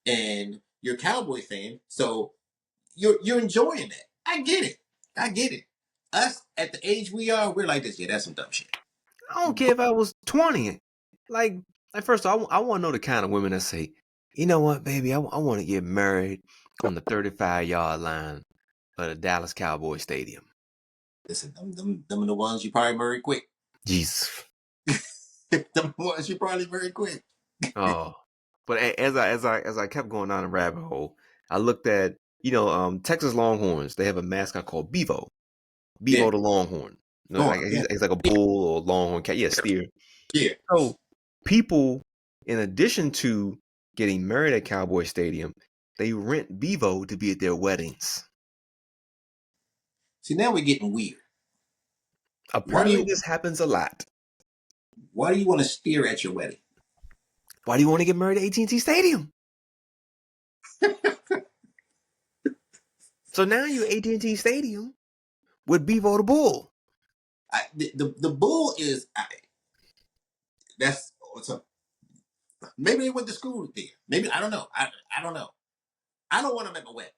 and you're a Cowboy fan, so you're enjoying that. I get it. I get it. Us at the age we are, we're like this. Yeah, that's some dumb shit. I don't care if I was 20. Like, first of all, I want to know the kind of women that say, you know what, baby, I want to get married on the 35-yard line of the Dallas Cowboy Stadium. Listen, them are the ones you probably marry quick. Jesus. Them are the ones you probably marry quick. Oh, but as I kept going down the rabbit hole, I looked at Texas Longhorns. They have a mascot called Bevo. Yeah, Bevo the Longhorn. go Like on. Yeah, he's like a bull or a longhorn cat. Yeah, steer. yeah. So people, in addition to getting married at Cowboy Stadium, they rent Bevo to be at their weddings. See, now we're getting weird. Why do Apparently, you this happens a lot. Why do you want to steer at your wedding? Why do you want to get married at AT&T Stadium? So now you're at AT&T Stadium with Bevo the bull. The bull is that's so maybe they went to school there. Maybe I don't know. I don't know. I don't want them at my wedding.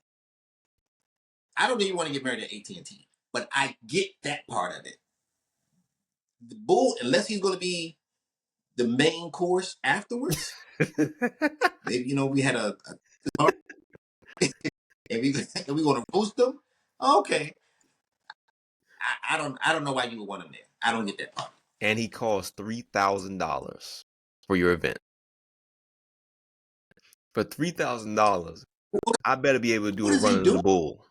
I don't even want to get married at AT&T, but I get that part of it. The bull, unless he's going to be the main course afterwards. Maybe we had a and we going to roast them. Okay, I don't know why you would want him there. I don't get that part. And he costs $3,000 for your event. For $3,000, I better be able to do What a is run he of the doing? bull.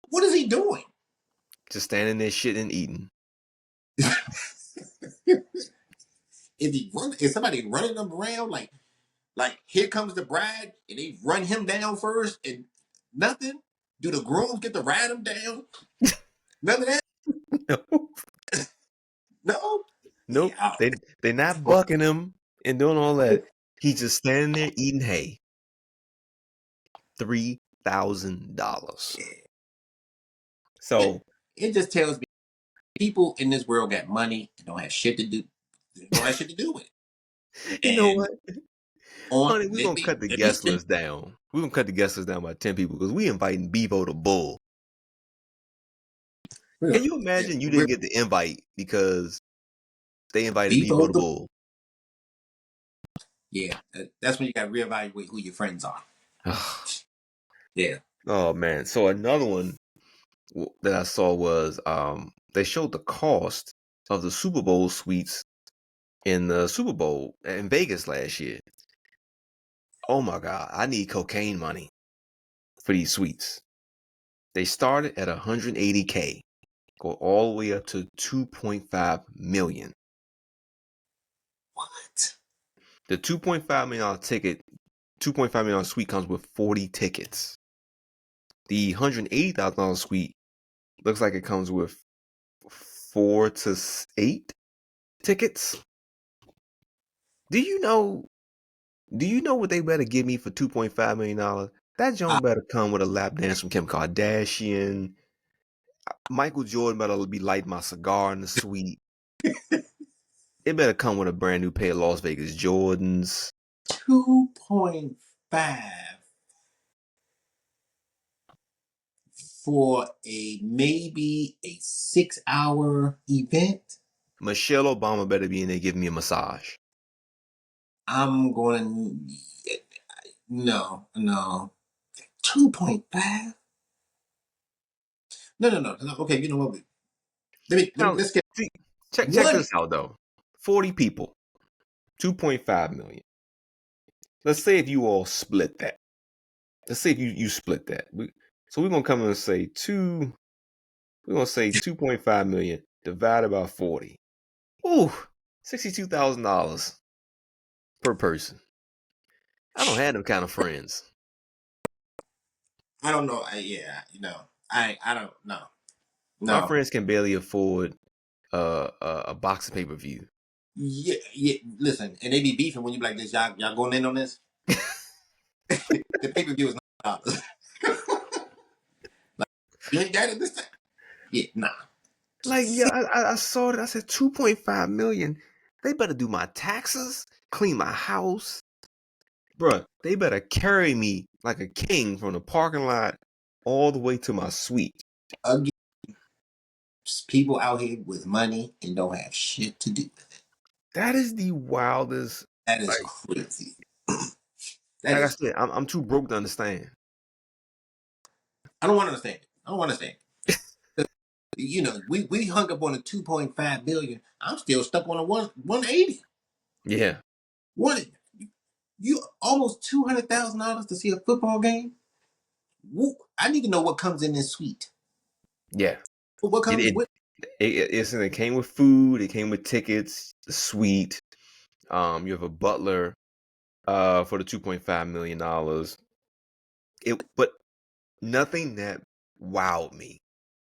What is he doing? Just standing there shitting and eating. Is somebody running him around like here comes the bride and they run him down first and nothing? Do the grooms get to ride him down? None of that? No? Nope. Yeah. They're not bucking him and doing all that. He's just standing there eating hay. $3,000. Yeah. So It just tells me people in this world got money and don't have shit to do. Don't have shit to do with it. you know And what? on Honey, we're gonna cut the let me guest spend. list down. We're gonna cut the guest list down by 10 people because we inviting Bevo the Bull. Can you imagine you didn't get the invite because they invited Bevo Bebo the the Bull? Yeah, that's when you got to reevaluate who your friends are. Yeah. Oh man. So another one that I saw was they showed the cost of the Super Bowl suites in the Super Bowl in Vegas last year. Oh my God, I need cocaine money for these suites. They started at 180K, go all the way up to 2.5 million. What? The $2.5 million ticket, $2.5 million suite comes with 40 tickets. The $180,000 suite looks like it comes with 4 to 8 tickets. Do you know what they better give me for $2.5 million? That joint better come with a lap dance from Kim Kardashian. Michael Jordan better be lighting my cigar in the suite. It better come with a brand new pair of Las Vegas Jordans. 2.5 for maybe a 6-hour event. Michelle Obama better be in there giving me a massage. I'm going. No. 2.5. No. Okay, you know what? Now, Let's get see, check one. this out though. 40 people, 2.5 million. Let's say if you all split that. Let's say if you split that. So we're gonna come in and say we're gonna say 2.5 million divided by 40. Ooh, $62,000 per person. I don't have them kind of friends. I don't know. I don't know. My No. friends can barely afford a box of pay-per-view. Yeah. Listen, and they be beefing when you be like this. Y'all going in on this? The pay per view is $9. Like, you ain't got it this time. Yeah, nah. Like, yeah, I saw it. I said 2.5 million. They better do my taxes, clean my house. Bruh, they better carry me like a king from the parking lot all the way to my suite. Again, people out here with money and don't have shit to do with it. That is the wildest. That is Like, crazy. That like I is. said, I'm too broke to understand. I don't want to understand it. I don't want to understand it. We hung up on a 2.5 billion. I'm still stuck on a 180. Yeah, One, you almost $200,000 to see a football game. I need to know what comes in this suite. yeah. What It comes it, with? it came with food. It came with tickets, the suite. You have a butler. For the $2.5 million. But nothing that wowed me.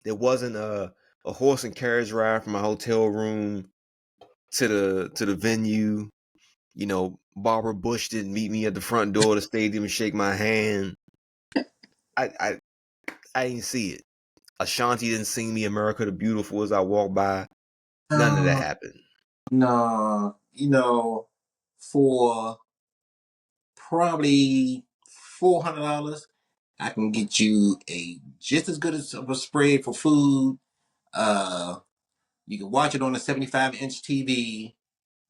There wasn't a horse and carriage ride from my hotel room to the venue. Barbara Bush didn't meet me at the front door of the stadium and shake my hand. I I didn't see it. Ashanti didn't sing me "America the Beautiful" as I walked by. None of that happened. No, for probably $400, I can get you a just as good as of a spread for food. You can watch it on a 75-inch TV.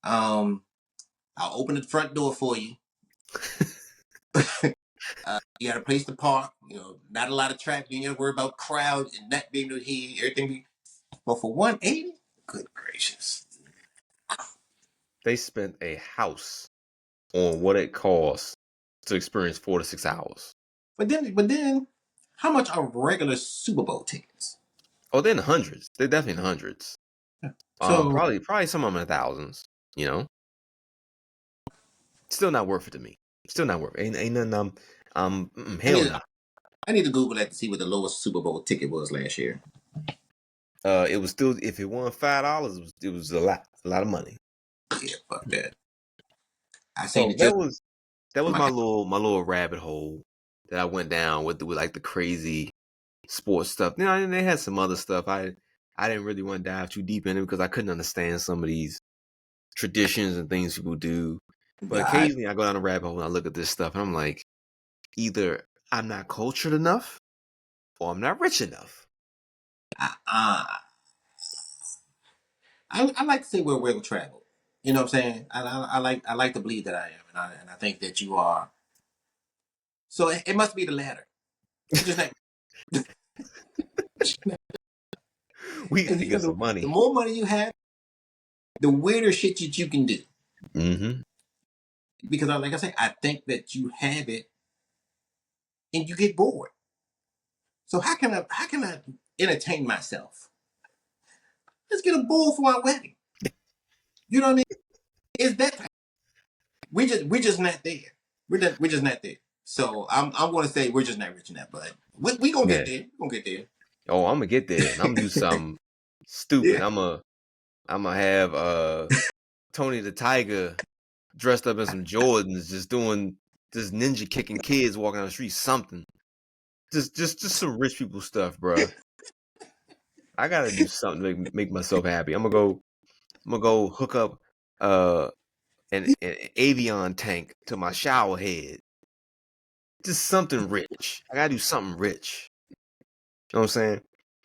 I'll open the front door for you. You got a place to park. Not a lot of traffic. You got to worry about crowds and not being able to hear everything. But for 180, good gracious. They spent a house on what it costs to experience 4 to 6 hours. But then, how much are regular Super Bowl tickets? Oh, they're in the hundreds. They're definitely in the hundreds. So Probably some of them in the thousands. Still not worth it to me. Still not worth it. Ain't nothing. Hell no. I need to Google that to see what the lowest Super Bowl ticket was last year. It was still, if it won $5, it was a lot of money. Yeah, fuck that. I So seen it just. that was my little rabbit hole that I went down with like the crazy sports stuff. And they had some other stuff. I didn't really want to dive too deep in it because I couldn't understand some of these traditions and things people do. But occasionally I go down a rabbit hole and I look at this stuff and I'm like, either I'm not cultured enough or I'm not rich enough. I like to say we're well traveled. You know what I'm saying? I like to believe that I am, and I think that you are. So it must be the latter. You just not. We got to get some money. The more money you have, the weirder shit that you can do. Mm-hmm. Because, like I say, I think that you have it, and you get bored. So how can I entertain myself? Let's get a bull for our wedding. You know what I mean? Is that we're just not there. We're just not there. So I'm going to say we're just not rich enough, but we gonna get there. We gonna get there. Oh, I'm gonna get there, and I'm gonna do something stupid. Yeah. I'm gonna have Tony the Tiger dressed up in some Jordans, just ninja kicking kids walking down the street. Something, just some rich people stuff, bro. I gotta do something to make myself happy. I'm gonna go hook up an avion tank to my shower head. Just something rich. I gotta do something rich. You know what I'm saying?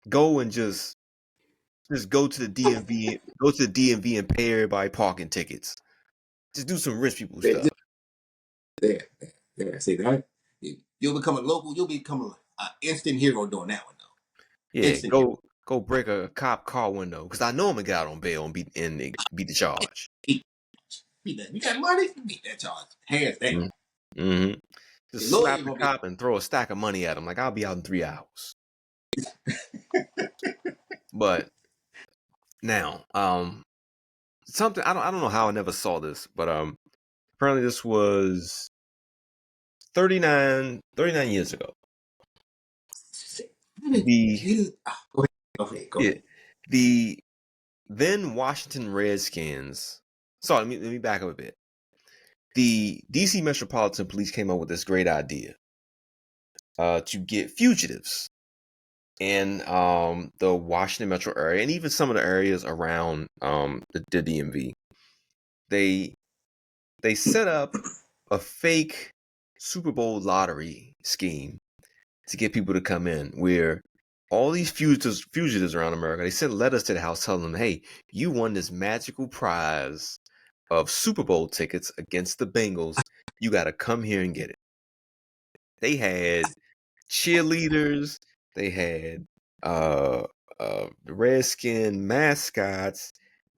Go and just go to the DMV, and pay everybody parking tickets. Just do some rich people stuff. There. See that? You'll become a local. You'll become an instant hero doing that one though. Yeah, go break a cop car window because I know I'm gonna get out on bail and beat the charge. Beat that. You got money? Beat that charge. Hands down. Mm-hmm. Just slap the cop and throw a stack of money at him. Like, I'll be out in 3 hours. But now, something I don't know how I never saw this, but apparently this was 39 years ago. Go ahead. The then Washington Redskins. Sorry, let me back up a bit. The DC Metropolitan Police came up with this great idea to get fugitives in the Washington metro area and even some of the areas around the DMV. They set up a fake Super Bowl lottery scheme to get people to come in, where all these fugitives around America, they sent letters to the house telling them, hey, you won this magical prize of Super Bowl tickets against the Bengals. You got to come here and get it. They had cheerleaders. They had the Redskin mascots.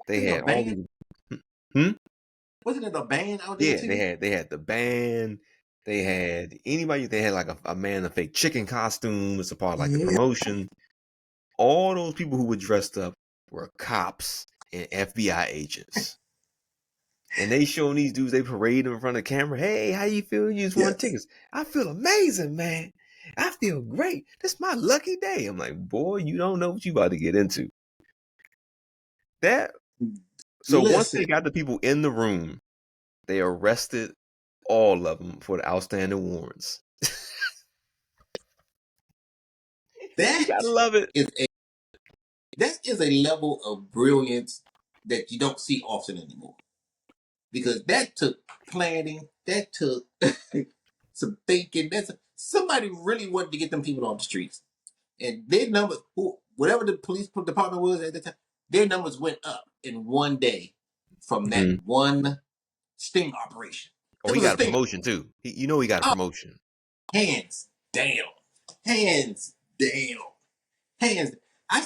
They had all these. Wasn't it a band out there too? Yeah, they had the band. They had anybody. They had like a man in a fake chicken costume as a part of like the promotion. All those people who were dressed up were cops and FBI agents. And they showing these dudes, they parade in front of the camera. Hey, how you feel? You just won tickets. I feel amazing, man. I feel great. This is my lucky day. I'm like, boy, you don't know what you about to get into. Once they got the people in the room, they arrested all of them for the outstanding warrants. You gotta love it. That is a level of brilliance that you don't see often anymore. Because that took planning, that took some thinking. Somebody really wanted to get them people off the streets, and their numbers, whatever the police department was at the time, their numbers went up in one day from that one sting operation. Oh, It he was a got a sting. promotion too. He got a Oh, promotion. hands down, hands down, hands. I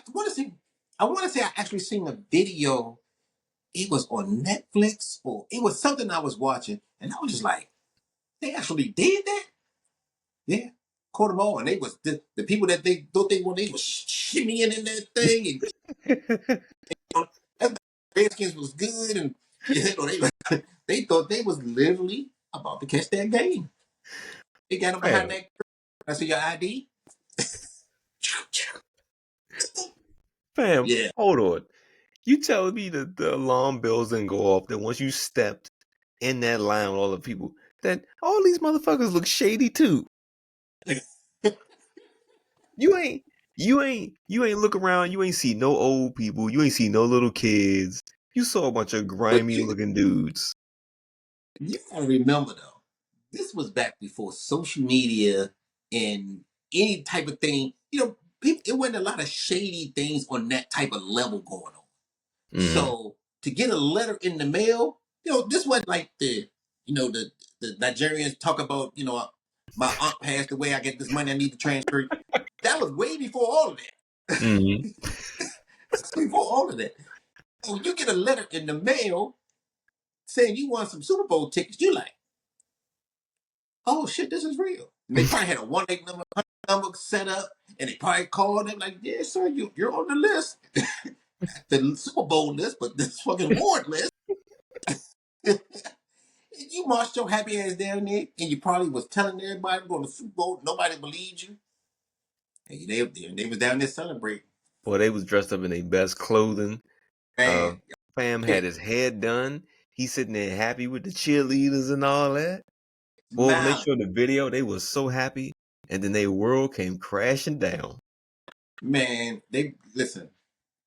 want to say I actually seen a video. It was on Netflix or it was something I was watching, and I was just like, they actually did that? Yeah. Caught them all, and they was the people that they thought they were, they was shimmying in that thing, and Redskins was good, and they thought they was literally about to catch that game. They got them behind Fam, that. I see your ID. fam, Yeah. hold on. You telling me that the alarm bells didn't go off, that once you stepped in that line with all the people, that all these motherfuckers look shady too. You ain't look around, you ain't see no old people, you ain't see no little kids. You saw a bunch of But grimy looking dudes. you gotta remember though, this was back before social media and any type of thing. People, it wasn't a lot of shady things on that type of level going on. Mm-hmm. So to get a letter in the mail, this wasn't like the Nigerians talk about, my aunt passed away, I get this money, I need to transfer. That was way before all of that. Mm-hmm. Before all of that. So you get a letter in the mail saying you want some Super Bowl tickets, you're like, oh shit, this is real. And they probably had a 1-800 number set up, and they probably called them like, yeah, sir, you're on the list. The Super Bowl list, but this fucking warrant list. You marched your happy ass down there, and you probably was telling everybody going to Super Bowl. Nobody believed you. And they was down there celebrating. Well, they was dressed up in their best clothing. Man, Fam had his head done. He's sitting there happy with the cheerleaders and all that. Boy, when they now, showed the video, they was so happy, and then their world came crashing down. man, they listen.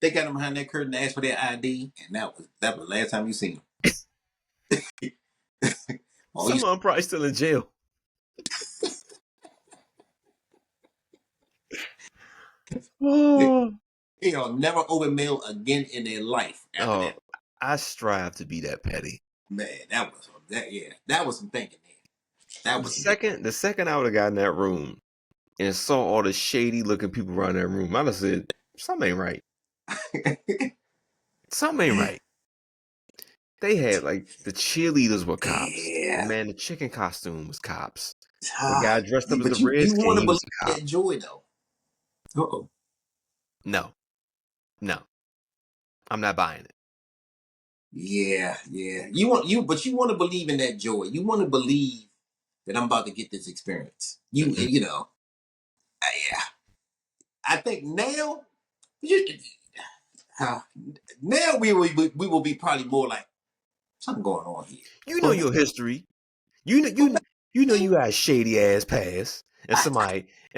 They got them behind that curtain to ask for their ID, and that was the last time you seen them. Oh, Some of them probably still in jail. Oh, never open mail again in their life after oh, that. I strive to be that petty. Man, that was some thinking there. That was some thinking. The second I would have gotten in that room and saw all the shady looking people around that room, I'd have said, something ain't right. Something ain't right. They had like the cheerleaders were cops. Yeah. Man, the chicken costume was cops. The guy dressed up as the You Redskin, want to he believe was a cop. that joy though. Uh-oh. No. I'm not buying it. Yeah. But you want to believe in that joy. You want to believe that I'm about to get this experience. Yeah. I think now, now we will be probably more like something going on here. You know your history. You know you got a shady ass past. And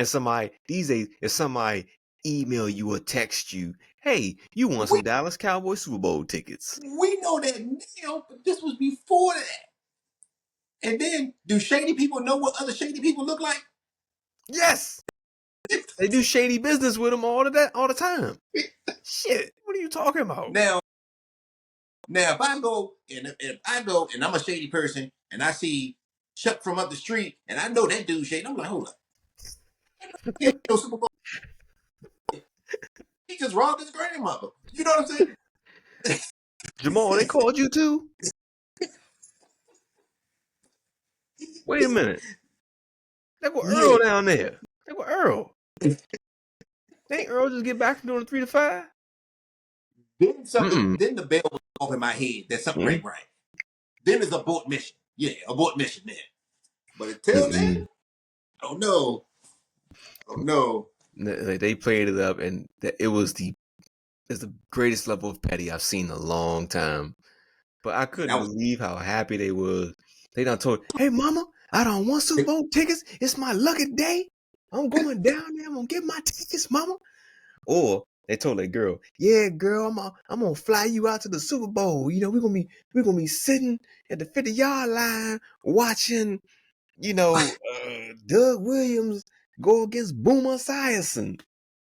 somebody these days, if somebody email you or text you, hey, you want some Dallas Cowboys Super Bowl tickets. We know that now, but this was before that. And then, do shady people know what other shady people look like? Yes. They do shady business with them all the time. Shit, what are you talking about? Now if I go and I'm a shady person and I see Chuck from up the street and I know that dude shady, I'm like, hold up. He ain't no Super Bowl. He just robbed his grandmother. You know what I'm saying? Jamal, they called you too? Wait a minute. They go Earl down there. They go Earl. Ain't Earl just get back from doing the 3 to 5? Then the bell was off in my head that something ain't right. Then it's abort mission. Yeah, abort mission there. But until then, I don't know. They played it up, and it was the greatest level of petty I've seen in a long time. But I couldn't believe how happy they was. They done told, hey mama, I don't want Super Bowl tickets. It's my lucky day. I'm going down there. I'm gonna get my tickets, mama. Or they told that girl, yeah, girl, I'm gonna fly you out to the Super Bowl. We're gonna be sitting at the 50-yard line watching Doug Williams go against Boomer Esiason.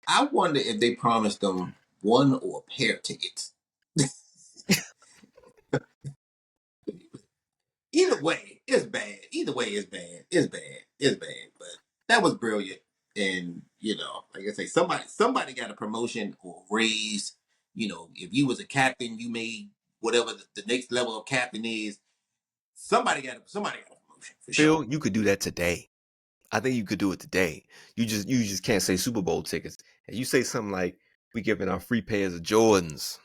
I wonder if they promised them one or a pair of tickets. Either way, it's bad. Either way, it's bad. It's bad. It's bad. But that was brilliant. And like I say, somebody got a promotion or raise. If you was a captain, you made whatever the next level of captain is. Somebody got a promotion for sure. Phil, you could do that today. I think you could do it today. You just can't say Super Bowl tickets. And you say something like, we giving out free pairs of Jordans,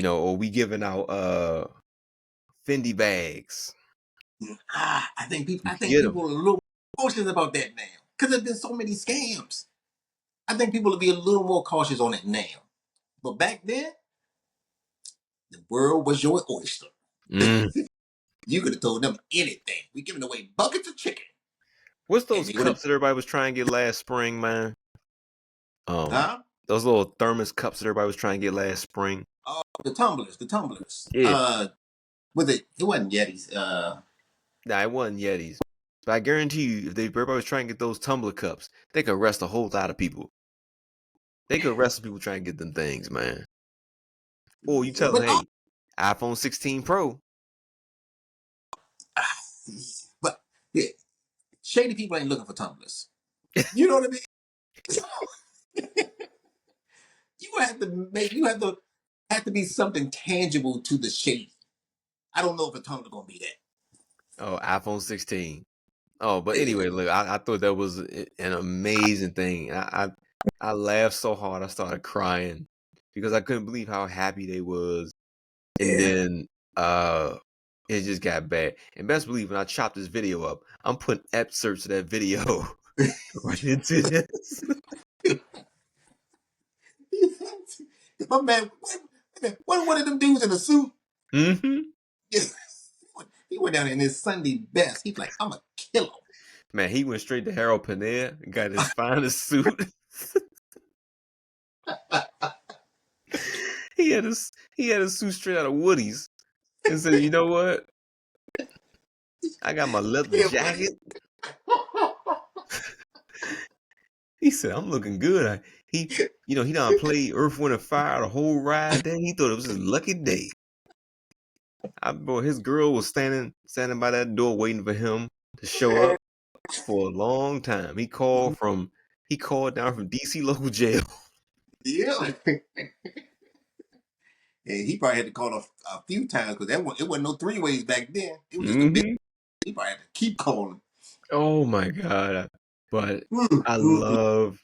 or we giving out Fendi bags. I think You could get people them. are a little cautious about that now because there's been so many scams. I think people will be a little more cautious on it now. But back then, the world was your oyster. Mm. You could have told them anything. We giving away buckets of chicken. What's And those cups that everybody was trying to get last spring, man? huh? Those little thermos cups that everybody was trying to get last spring. The tumblers. Yeah. It wasn't Yetis. Nah, it wasn't Yetis. But I guarantee you, if everybody was trying to get those tumbler cups, they could arrest a whole lot of people. They could arrest people trying to get them things, man. Or you tell them, hey, iPhone 16 Pro. But yeah, shady people ain't looking for tumblers. You know what I mean? You have to be something tangible to the shady. I don't know if a tumbler gonna be that. Oh, iPhone 16. Oh, but Yeah. anyway, look, I thought that was an amazing thing. I laughed so hard I started crying because I couldn't believe how happy they was. And then it just got bad. And best believe when I chop this video up, I'm putting excerpts of that video right into this. My man, one of them dudes in a suit. Mm-hmm. He went down in his Sunday best. He's like, I'm a killer. Man, he went straight to Harold Panera and got his finest suit. he had a suit straight out of Woody's and said, you know what? I got my leather jacket. He said, I'm looking good. He done played Earth, Wind, and Fire the whole ride there. He thought it was his lucky day. His girl was standing by that door waiting for him to show up for a long time. He called down from DC local jail. Yeah. And he probably had to call a few times because it wasn't no three ways back then. It was just a big. He probably had to keep calling. Oh my God. But I love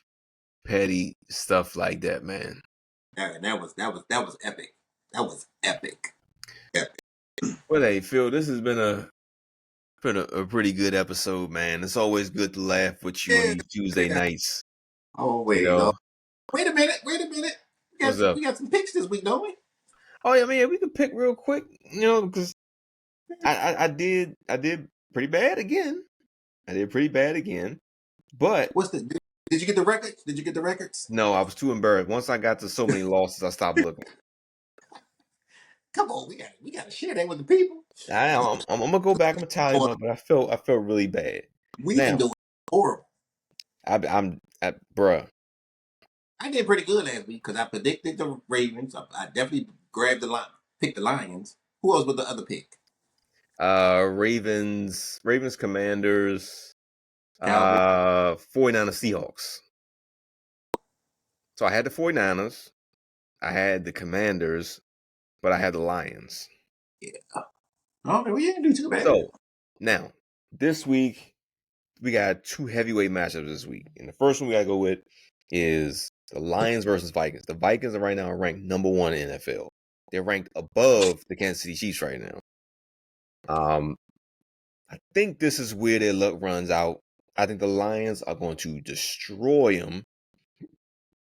petty stuff like that, man. That was epic. That was epic. Well, hey, Phil, this has been a pretty good episode, man. It's always good to laugh with you on these Tuesday nights. Oh wait, wait a minute. What's up? We got some picks this week, don't we? Oh yeah, man, we can pick real quick, because I did pretty bad again. I did pretty bad again, but did you get the records? Did you get the records? No, I was too embarrassed. Once I got to so many losses, I stopped looking. Come on, we got to share that with the people. I'm gonna go back and tally them up, but I felt really bad. We can do it horrible. Bruh. I did pretty good last week because I predicted the Ravens. I definitely picked the Lions. Who else was the other pick? Ravens, Commanders, Cowboys. 49ers, Seahawks. So I had the 49ers, I had the Commanders, but I had the Lions. Yeah. Okay, we didn't do too bad. So now this week we got two heavyweight matchups this week, and the first one we gotta go with is the Lions versus Vikings. The Vikings are right now ranked number 1 in NFL. They're ranked above the Kansas City Chiefs right now. I think this is where their luck runs out. I think the Lions are going to destroy them.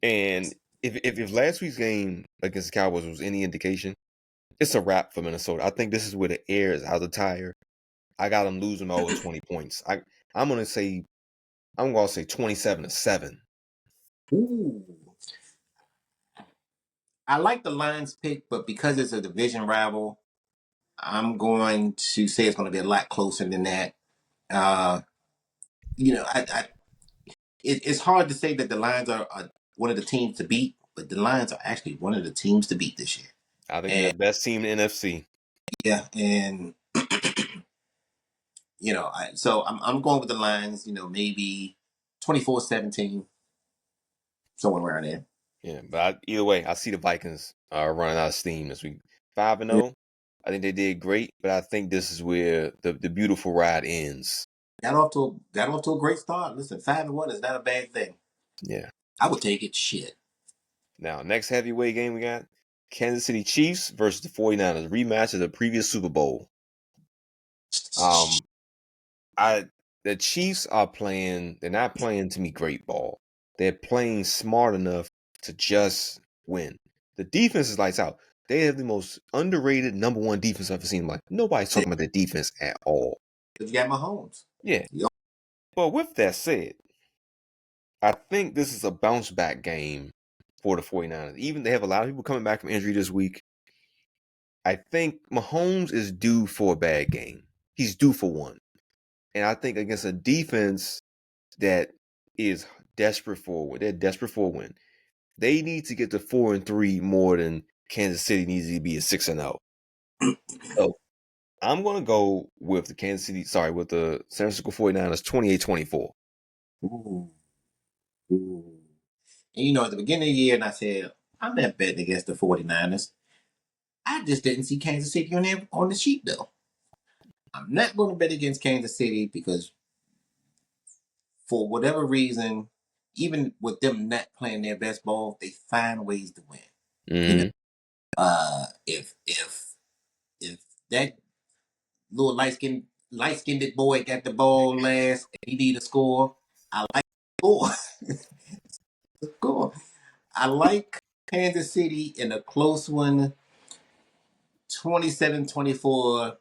And if last week's game against the Cowboys was any indication, it's a wrap for Minnesota. I think this is where the air is out of the tire. I got them losing by over 20 points. I'm gonna say 27-7. Ooh. I like the Lions pick, but because it's a division rival, I'm going to say it's going to be a lot closer than that. Uh, it's hard to say that the Lions are one of the teams to beat, but the Lions are actually one of the teams to beat this year. I think they're And the best team in the NFC. yeah, and so I'm going with the Lions. Maybe 24-17, somewhere around there. Yeah, but either way, I see the Vikings are running out of steam this week. 5-0. I think they did great, but I think this is where the beautiful ride ends. Got off to a great start. Listen, 5-1 is not a bad thing. Yeah. I would take it. Shit. Now, next heavyweight game we got Kansas City Chiefs versus the 49ers, rematch of the previous Super Bowl. Um, the Chiefs are playing, they're not playing to me great ball. They're playing smart enough to just win. The defense is lights out. They have the most underrated number one defense I've ever seen. Like, nobody's talking about their defense at all. You got Mahomes. Yeah. But with that said, I think this is a bounce back game for the 49ers. Even they have a lot of people coming back from injury this week. I think Mahomes is due for a bad game. He's due for one. And I think against a defense that is desperate for a win, they're desperate for a win. They need to get to 4-3 more than Kansas City needs to be at 6-0. So I'm going to go with the with the San Francisco 49ers 28-24. Ooh. Ooh. And at the beginning of the year, and I said, I'm not betting against the 49ers. I just didn't see Kansas City on the sheet, though. I'm not going to bet against Kansas City because, for whatever reason, even with them not playing their best ball, they find ways to win. Mm-hmm. If that little light skinned boy got the ball last and he need a score, I like score. Score. I like Kansas City in a close one, 27-24,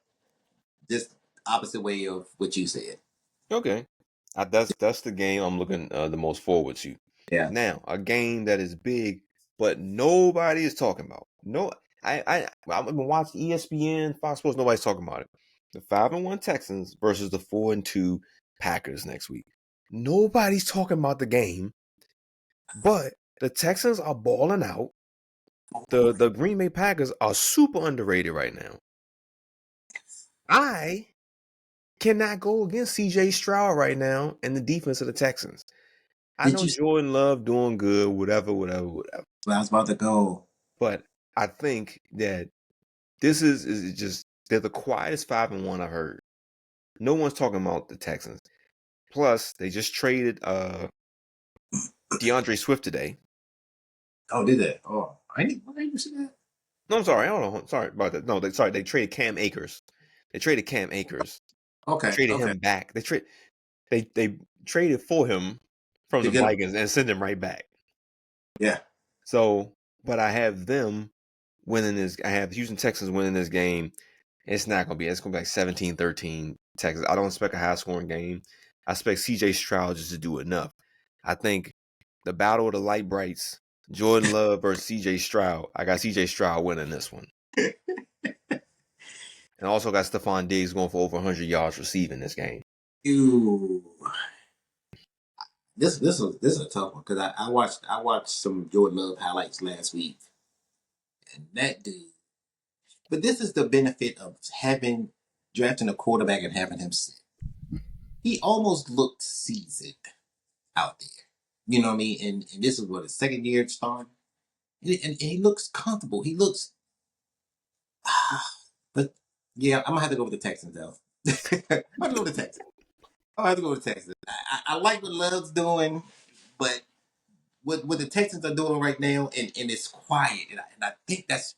just opposite way of what you said. Okay. That's the game I'm looking the most forward to. Yeah. Now, a game that is big, but nobody is talking about. No, I've been watching ESPN, Fox Sports. Nobody's talking about it. The 5-1 Texans versus the 4-2 Packers next week. Nobody's talking about the game, but the Texans are balling out. The Green Bay Packers are super underrated right now. I cannot go against CJ Stroud right now and the defense of the Texans. I Did know you? Jordan Love doing good, whatever. Where I was about to go. But I think that this is just they're the quietest 5-1 I've heard. No one's talking about the Texans. Plus, they just traded DeAndre Swift today. Oh, did that? Oh, I didn't see that. No, I'm sorry. Hold on. Sorry about that. No, they traded Cam Akers. They traded Cam Akers. They Okay, traded okay. him back. They traded for him from To the get him. Vikings and sent him right back. Yeah. So, but I have them winning this. I have Houston Texans winning this game. It's not going to be. It's going to be like 17-13 Texas. I don't expect a high scoring game. I expect CJ Stroud just to do enough. I think the battle of the light brights, Jordan Love versus CJ Stroud. I got CJ Stroud winning this one. And also got Stephon Diggs going for over 100 yards receiving this game. Ew. This is a tough one because I watched some Jordan Love highlights last week, and that dude. But this is the benefit of having drafting a quarterback and having him sit. He almost looked seasoned out there. You know what I mean? And this is what his second year starting, and he looks comfortable. He looks, but yeah, I'm gonna have to go with the Texans though. I'm gonna go with the Texans. I'm gonna have to go with the Texans. I like what Love's doing, but what the Texans are doing right now, and it's quiet, and I think that's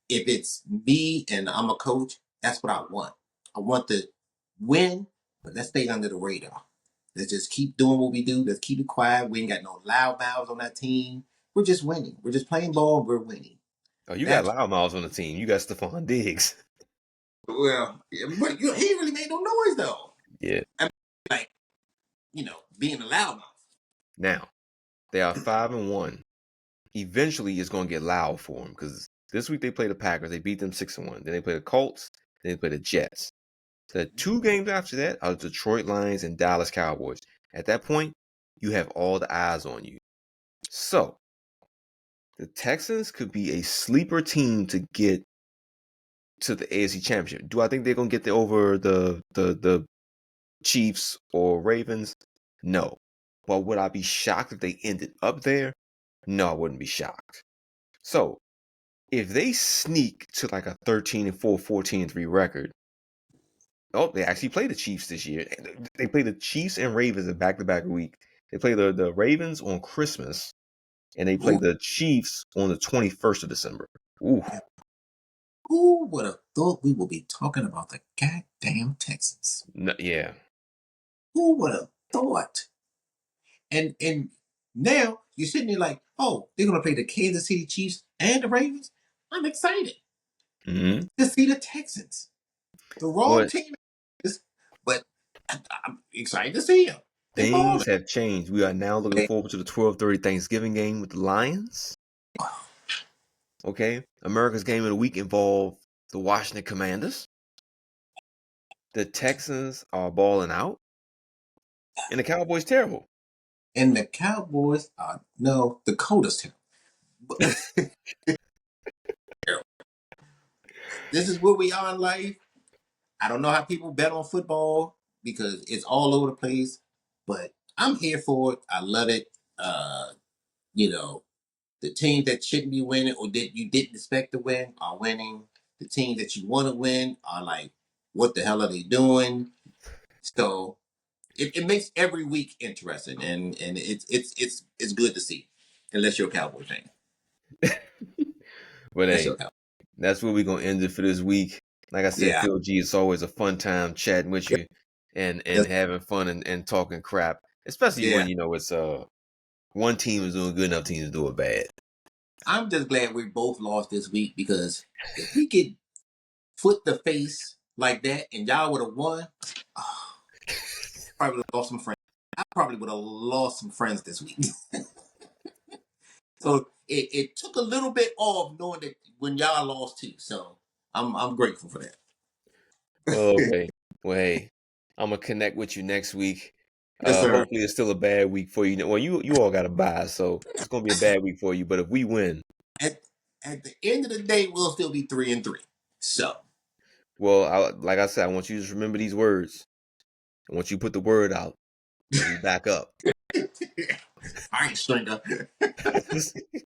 if it's me and I'm a coach, that's what I want. I want to win, but let's stay under the radar. Let's just keep doing what we do. Let's keep it quiet. We ain't got no loud mouths on that team. We're just winning. We're just playing ball. We're winning. Oh, you got That's loudmouths on the team. You got Stephon Diggs. well, yeah, but he really made no noise though. Yeah. I mean, like being a loudmouth. Now, they are 5-1. Eventually, it's going to get loud for them because this week they play the Packers. They beat them 6-1. Then they play the Colts. Then they play the Jets. The 2 games after that are the Detroit Lions and Dallas Cowboys. At that point, you have all the eyes on you. So, the Texans could be a sleeper team to get to the AFC Championship. Do I think they're going to get over the Chiefs or Ravens? No. But would I be shocked if they ended up there? No, I wouldn't be shocked. So, if they sneak to like a 13-4, 14-3 record, they actually play the Chiefs this year. They play the Chiefs and Ravens in back-to-back week. They play the Ravens on Christmas, and they play Ooh, the Chiefs on the 21st of December. Ooh. who would have thought we would be talking about the goddamn Texans? No, yeah. Who would have thought? And now you're sitting there like, oh, they're gonna play the Kansas City Chiefs and the Ravens. I'm excited Mm-hmm. to see the Texans. The wrong Well, team, but I'm excited to see them. They things balling. have changed. We are now looking forward to the 12:30 Thanksgiving game with the Lions. Okay. America's game of the week involved the Washington Commanders. The Texans are balling out. And the Cowboys terrible. And the Cowboys are no the coldest team. This is where we are in life. I don't know how people bet on football because it's all over the place, but I'm here for it. I love it. You know, the teams that shouldn't be winning or that you didn't expect to win are winning. The teams that you want to win are like, what the hell are they doing? So it makes every week interesting, and it's good to see, unless you're a Cowboy fan. But Unless hey, you're a Cowboy. that's where we're gonna end it for this week. Like I said, Yeah, Phil G, it's always a fun time chatting with you and yes, having fun and talking crap. Especially when yeah. it's one team is doing good, enough teams do it bad. I'm just glad we both lost this week because if we get foot to face like that and y'all would have won, oh, probably would have lost some friends. I probably would have lost some friends this week. So it took a little bit off knowing that when y'all lost too. So I'm grateful for that. Well, okay. Well, hey, I'm gonna connect with you next week. Yes, sir. Hopefully it's still a bad week for you. Well, you all got a bye, so it's gonna be a bad week for you. But if we win, At at the end of the day, we'll still be 3-3. So well, like I said, I want you to just remember these words. I want you to put the word out that we back up. all right, Stringer.